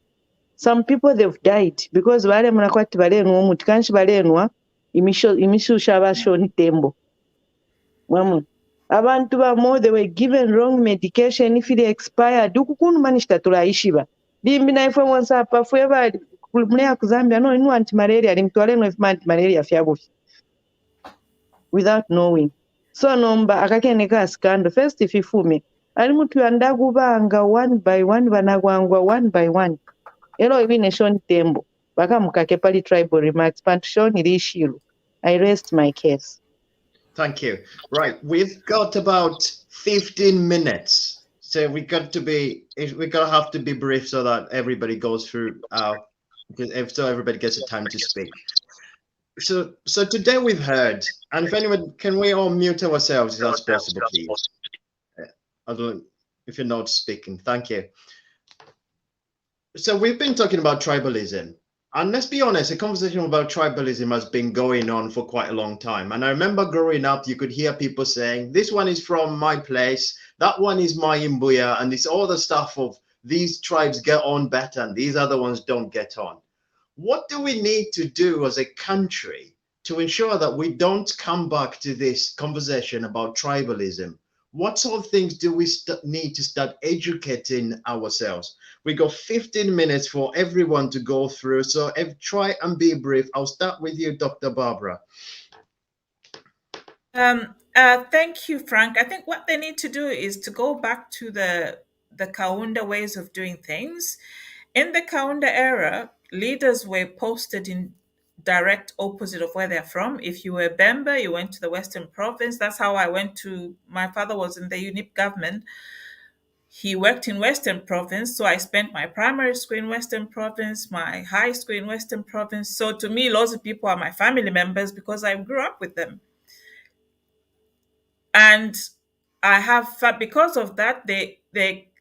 Some people they've died because Vale Munakwati Valenu, Mutkanshi Valenua, Imishu Shava Shoni Tembo. Mamu. Abantu more they were given wrong medication if it expired. Dukukunu Manishtatura Ishiba. Bimbina if once up forever. Zambia no inu anti-malaria limtwale no anti-malaria fiabu without knowing. So nomba akakeneka scandal first if ifume alimutu andagubanga one by one banagwangwa one by one. Elo ibine Shon Tembo baka mukake pali tribal remarks but Shon ilishiru. I rest my case. Thank you. Right, we've got about 15 minutes. So we're gonna have to be brief so that everybody goes through so everybody gets a time to speak. So today we've heard, and if anyone, can we all mute ourselves if that's possible, please? I don't, if you're not speaking, thank you. So we've been talking about tribalism, and let's be honest, a conversation about tribalism has been going on for quite a long time. And I remember growing up, you could hear people saying, this one is from my place, that one is my Imbuya, and it's all the stuff of these tribes get on better and these other ones don't get on. What do we need to do as a country to ensure that we don't come back to this conversation about tribalism? What sort of things do we need to start educating ourselves? We got 15 minutes for everyone to go through, so try and be brief. I'll start with you, Dr. Barbara. Thank you, Frank. I think what they need to do is to go back to the Kaunda ways of doing things. In the Kaunda era, leaders were posted in direct opposite of where they're from. If you were Bemba, you went to the Western Province. That's how I went to, my father was in the UNIP government. He worked in Western Province, so I spent my primary school in Western Province, my high school in Western Province. So to me, lots of people are my family members because I grew up with them. And I have, because of that,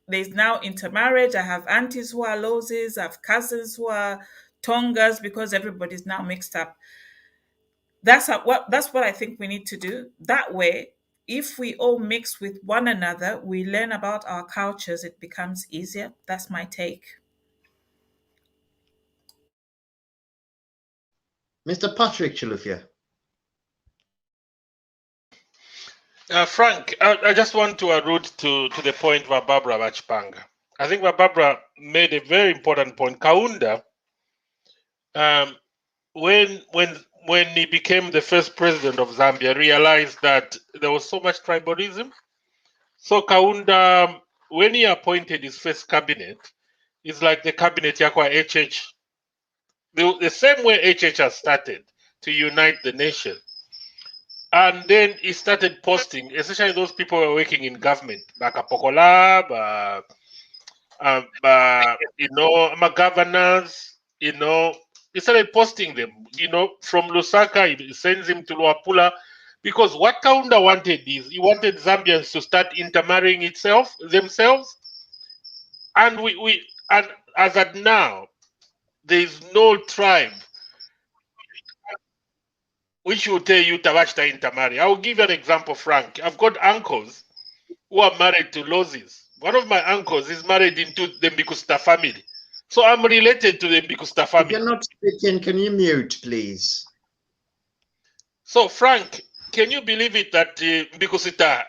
there's now intermarriage. I have aunties who are Lozis, I have cousins who are Tongas, because everybody's now mixed up. That's what I think we need to do. That way, if we all mix with one another, we learn about our cultures, it becomes easier. That's my take. Mr. Patrick Chilufya. Frank, I just want to allude to the point of Barbara Wachpanga. I think Barbara made a very important point. Kaunda, when he became the first president of Zambia, realized that there was so much tribalism. So Kaunda, when he appointed his first cabinet, it's like the cabinet yakwa HH. The same way HH has started to unite the nation. And then he started posting, especially those people who were working in government, Bakapokola, governors, he started posting them, from Lusaka, he sends him to Luapula, because what Kaunda wanted is, he wanted Zambians to start intermarrying themselves. And and as at now, there is no tribe which will tell you Tawachta intermarry. I will give you an example, Frank. I've got uncles who are married to Lozis. One of my uncles is married into the Mbikusta family. So I'm related to the Mbikusta family. If you're not speaking, can you mute, please? So, Frank, can you believe it that Mbikusita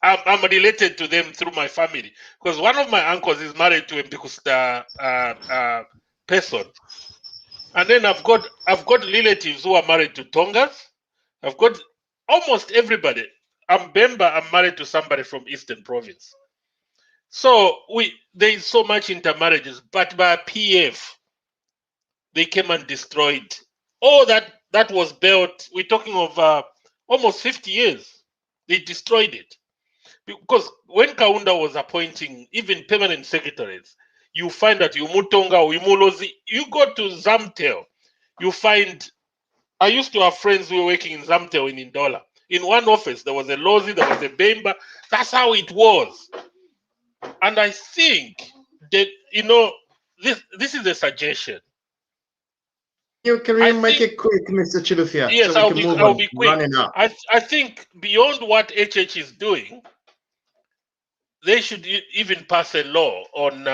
I'm related to them through my family, because one of my uncles is married to a Mbikusta person, and then I've got relatives who are married to Tongas. I've got almost everybody. I'm Bemba. I'm married to somebody from Eastern Province. So there is so much intermarriages, but by PF, they came and destroyed all that was built. We're talking of almost 50 years. They destroyed it. Because when Kaunda was appointing even permanent secretaries, you find that Umutonga or Umulozi, you go to Zamtel, you find, I used to have friends who were working in Zamtel in Indola. In one office, there was a Lozi, there was a Bemba. That's how it was. And I think that, this is a suggestion. Can you make it quick, Mr. Chilufya? Yes, so I'll be quick. Running out. I think beyond what HH is doing, they should even pass a law on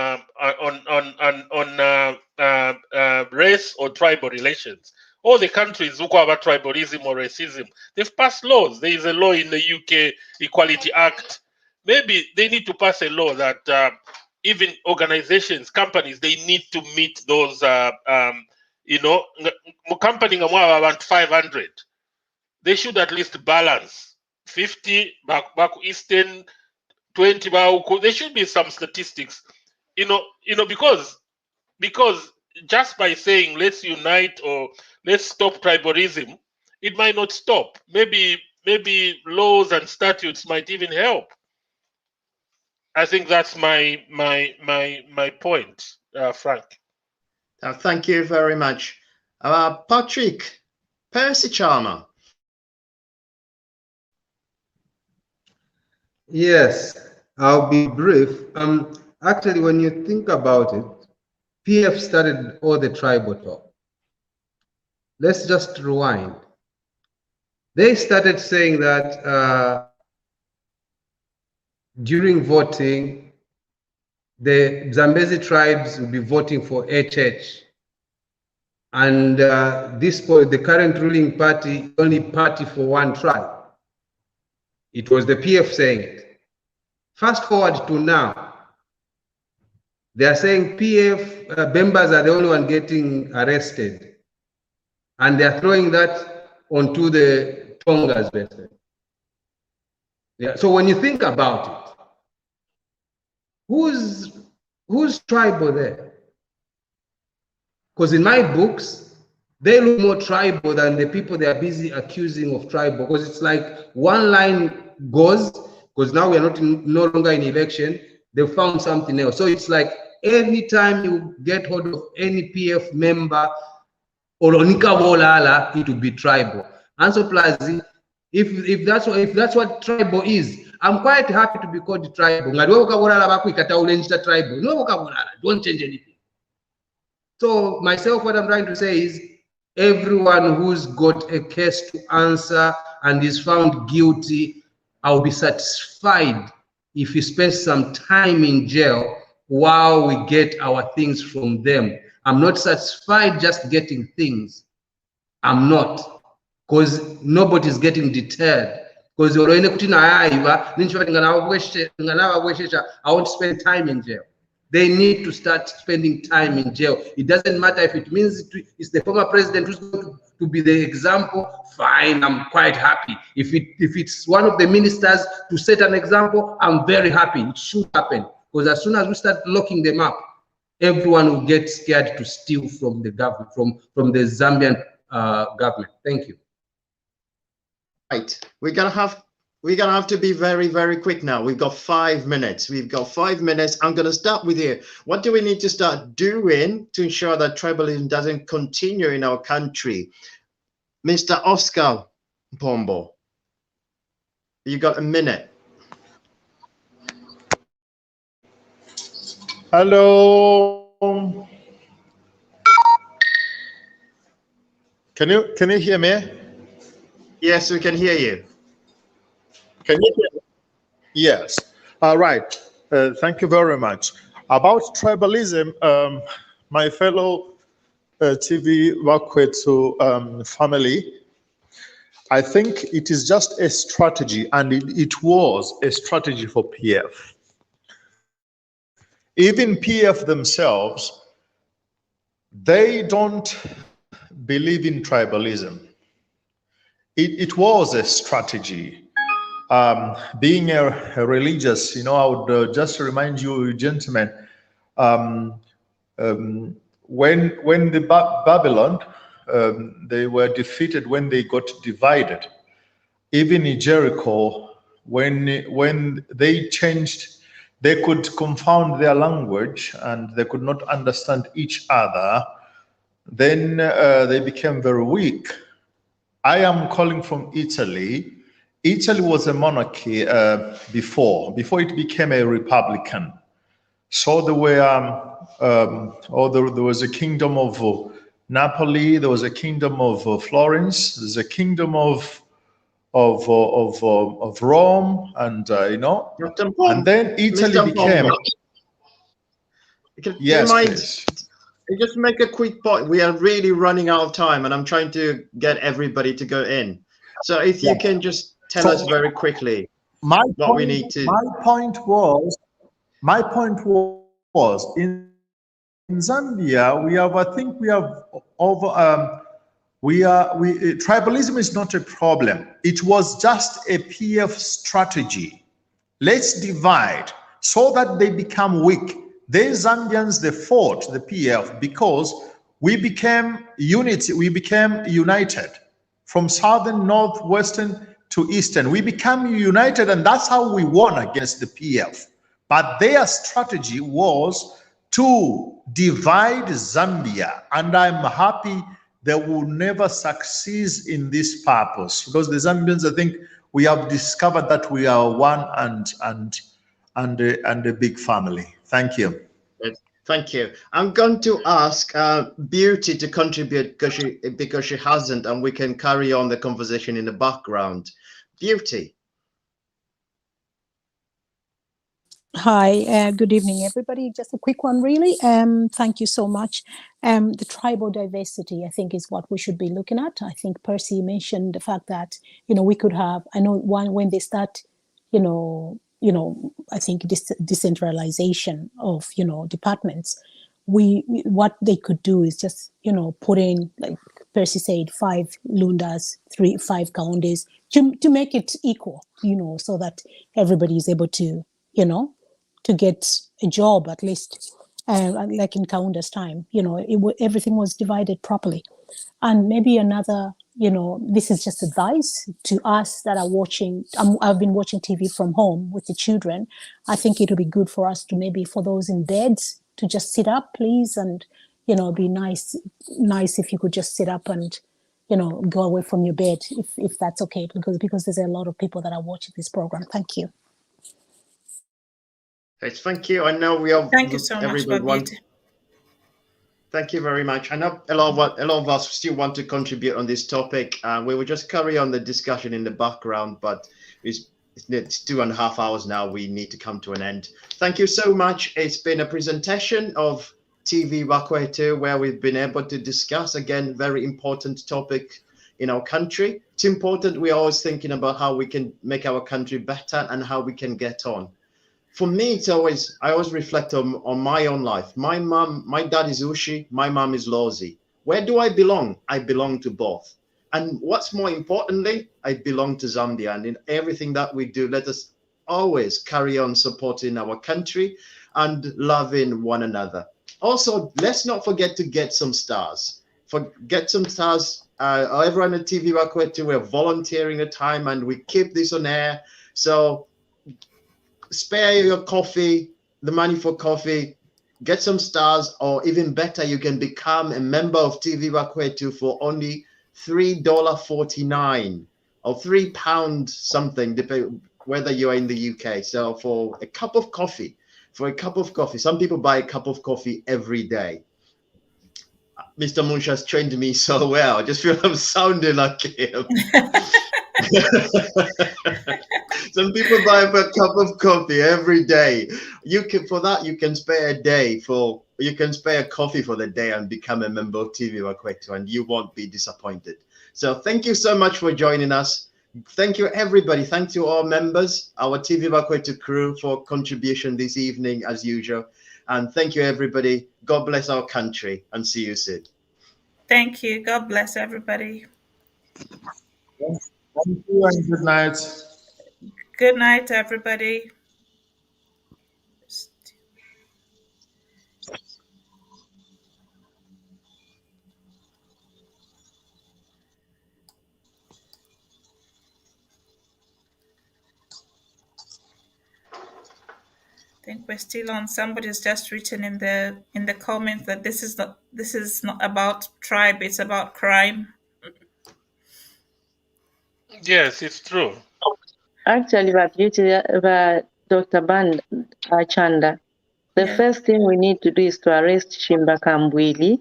race or tribal relations. All the countries who have tribalism or racism, they've passed laws. There is a law in the UK Equality Act. Maybe they need to pass a law that even organizations, companies, they need to meet those. Company around 500. They should at least balance 50 back Eastern. 20, there should be some statistics, because just by saying let's unite or let's stop tribalism, it might not stop. Maybe laws and statutes might even help. I think that's my point, Frank. Thank you very much, Patrick Percy Charmer. Yes, I'll be brief. Actually, when you think about it, PF started all the tribal talk. Let's just rewind. They started saying that during voting, the Zambezi tribes will be voting for HH. And the current ruling party, only party for one tribe. It was the PF saying it. Fast forward to now. They are saying PF members are the only one getting arrested. And they are throwing that onto the Tongas, basically. Yeah. So when you think about it, who's tribal there? Because in my books, they look more tribal than the people they are busy accusing of tribal, because it's like one line goes, because now we are no longer in election, they found something else. So it's like every time you get hold of any PF member or Onika Wolala, it will be tribal. And so Plazi, if that's what tribal is, I'm quite happy to be called tribal. Don't change anything. So myself, what I'm trying to say is, everyone who's got a case to answer and is found guilty, I'll be satisfied if he spends some time in jail while we get our things from them. I'm not satisfied just getting things. I'm not, because nobody's getting deterred. Because I won't spend time in jail. They need to start spending time in jail. It doesn't matter if it means it's the former president who's going to be the example. Fine, I'm quite happy. If it's one of the ministers to set an example, I'm very happy. It should happen, because as soon as we start locking them up, everyone will get scared to steal from the government, from the Zambian government. Thank you. Right, we're gonna have to be very, very quick now. We've got 5 minutes. We've got 5 minutes. I'm gonna start with you. What do we need to start doing to ensure that tribalism doesn't continue in our country? Mr. Oscar Pombo, you got a minute. Hello. Can you hear me? Yes, we can hear you. Can you hear me? Yes. All right. Thank you very much. About tribalism, my fellow TV Wakwetu family, I think it is just a strategy, and it was a strategy for PF. Even PF themselves, they don't believe in tribalism. It was a strategy. Being a religious, I would just remind you, gentlemen, when the Babylon, they were defeated, when they got divided, even in Jericho, when they changed, they could confound their language and they could not understand each other, then they became very weak. I am calling from Italy. Italy was a monarchy before it became a republican. So there were, there was a kingdom of Napoli, there was a kingdom of Florence, there's a kingdom of Rome, and and then Italy became. Yes, please. Just make a quick point. We are really running out of time, and I'm trying to get everybody to go in. So if you can just tell us very quickly what we need to. My point was in Zambia we have, I think we have over. Tribalism is not a problem. It was just a PF strategy. Let's divide so that they become weak. They Zambians, they fought the PF because we became unity. We became united from southern, northwestern to eastern. We became united, and that's how we won against the PF. But their strategy was to divide Zambia, and I'm happy they will never succeed in this purpose, because the Zambians, I think, we have discovered that we are one and a big family. Thank you. Thank you. I'm going to ask Beauty to contribute because she hasn't, and we can carry on the conversation in the background. Beauty. Hi, good evening, everybody. Just a quick one, really. Thank you so much. The tribal diversity, I think, is what we should be looking at. I think Percy mentioned the fact that, we could have, I know when they start, I think decentralization of, departments, what they could do is just, put in, like Percy said, 5 Lundas, 5 Kaundes, to make it equal, so that everybody is able to, to get a job at least, like in Kaunda's time, everything was divided properly. And maybe another, this is just advice to us that are watching. I've been watching TV from home with the children. I think it would be good for us to maybe, for those in beds, to just sit up, please, and be nice if you could just sit up and go away from your bed if that's okay, because there's a lot of people that are watching this program. Thank you. Yes, thank you. I know we have. Thank you so much, Babette. Thank you very much. I know a lot of us still want to contribute on this topic. We will just carry on the discussion in the background, but it's 2.5 hours now. We need to come to an end. Thank you so much. It's been a presentation of TV Wakwetu, where we've been able to discuss, again, very important topic in our country. It's important. We're always thinking about how we can make our country better and how we can get on. For me, I always reflect on my own life. My dad is Ushi, my mom is Lozi. Where do I belong? I belong to both. And what's more importantly, I belong to Zambia. And in everything that we do, let us always carry on supporting our country and loving one another. Also, let's not forget to get some stars. Get some stars. Everyone at TV Wakwetu, we're volunteering the time and we keep this on air. So spare your coffee, the money for coffee, get some stars, or even better, you can become a member of TV Wakwetu for only $3.49 or £3 something, depending whether you are in the UK. So for a cup of coffee, some people buy a cup of coffee every day. Mr. Munch has trained me so well. I just feel I'm sounding like him. Some people buy a cup of coffee every day. You can spare a day you can spare coffee for the day and become a member of TV Wakwetu, and you won't be disappointed. So thank you so much for joining us. Thank you, everybody. Thank you, all members, our TV Bakwetu crew for contribution this evening, as usual. And thank you, everybody. God bless our country, and see you soon. Thank you. God bless everybody. Thank you and good night. Good night, everybody. I think we're still on. Somebody's just written in the comments that this is not about tribe, it's about crime. Yes, it's true. Actually, Dr. Band Chanda, the Yeah. first thing we need to do is to arrest Shimba Kambwili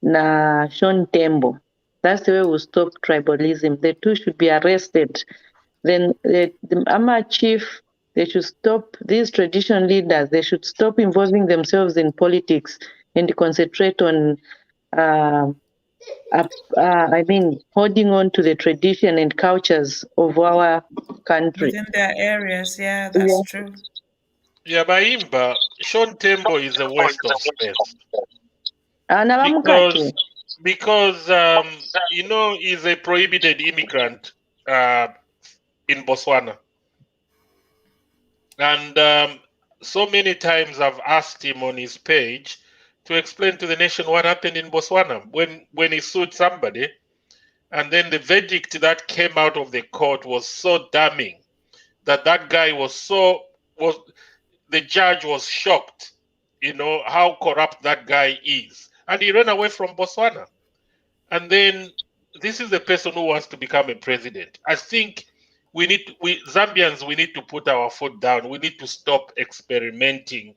na Sean Tembo. That's the way we stop tribalism. The two should be arrested. Then the Ama chief, they should stop, these traditional leaders, they should stop involving themselves in politics and concentrate on, holding on to the tradition and cultures of our country. Within their areas, yeah, that's true. Yeah, Baimba, Sean Tembo is a waste of space. Because he's a prohibited immigrant in Botswana. And so many times I've asked him on his page to explain to the nation what happened in Botswana when he sued somebody. And then the verdict that came out of the court was so damning that guy the judge was shocked, how corrupt that guy is. And he ran away from Botswana. And then this is the person who wants to become a president. I think we Zambians, we need to put our foot down. We need to stop experimenting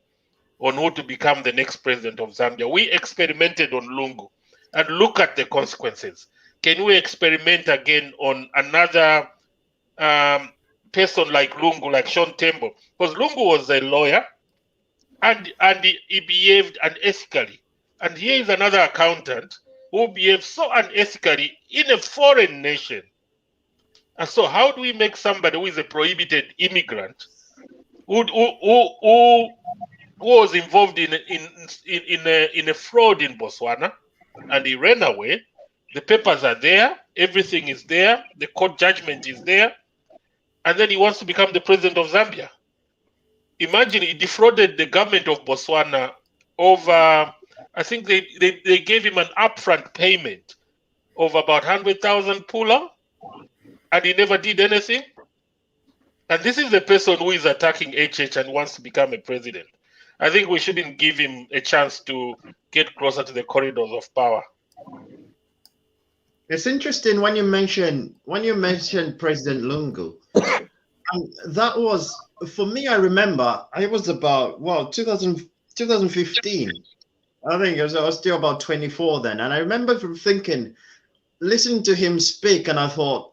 on who to become the next president of Zambia. We experimented on Lungu, and look at the consequences. Can we experiment again on another person like Lungu, like Sean Tembo? Because Lungu was a lawyer, and he behaved unethically. And here is another accountant who behaves so unethically in a foreign nation. And so how do we make somebody who is a prohibited immigrant, who was involved in a fraud in Botswana, and he ran away? The papers are there, everything is there, the court judgment is there, and then he wants to become the president of Zambia. Imagine, he defrauded the government of Botswana over, I think they gave him an upfront payment of about 100,000 pula, and he never did anything. And this is the person who is attacking HH and wants to become a president. I think we shouldn't give him a chance to get closer to the corridors of power. It's interesting when you mention President Lungu. That was, for me, I remember, I was about, 2015. I think I was still about 24 then. And I remember thinking, listening to him speak, and I thought,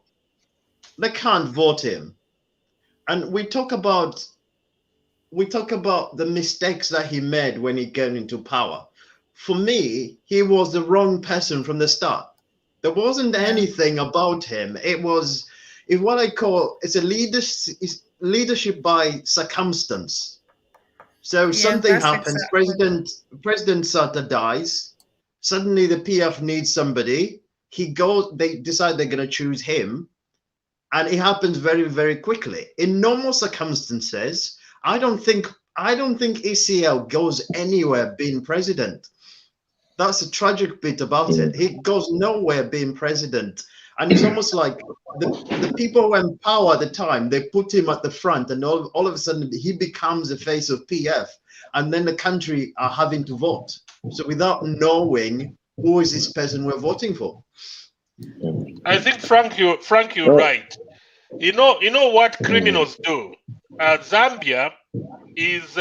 they can't vote him. And we talk about the mistakes that he made when he came into power. For me, he was the wrong person from the start. There wasn't anything about him. It's what I call, it's leadership by circumstance. So something happens, exactly. President Sata dies. Suddenly the PF needs somebody. They decide they're going to choose him. And it happens very, very quickly. In normal circumstances, I don't think ECL goes anywhere being president. That's the tragic bit about it. He goes nowhere being president. And it's almost like the people who were in power at the time, they put him at the front, and all of a sudden he becomes the face of PF. And then the country are having to vote. So without knowing who is this person we're voting for. I think, Frank, you're right. You know what criminals do? Zambia is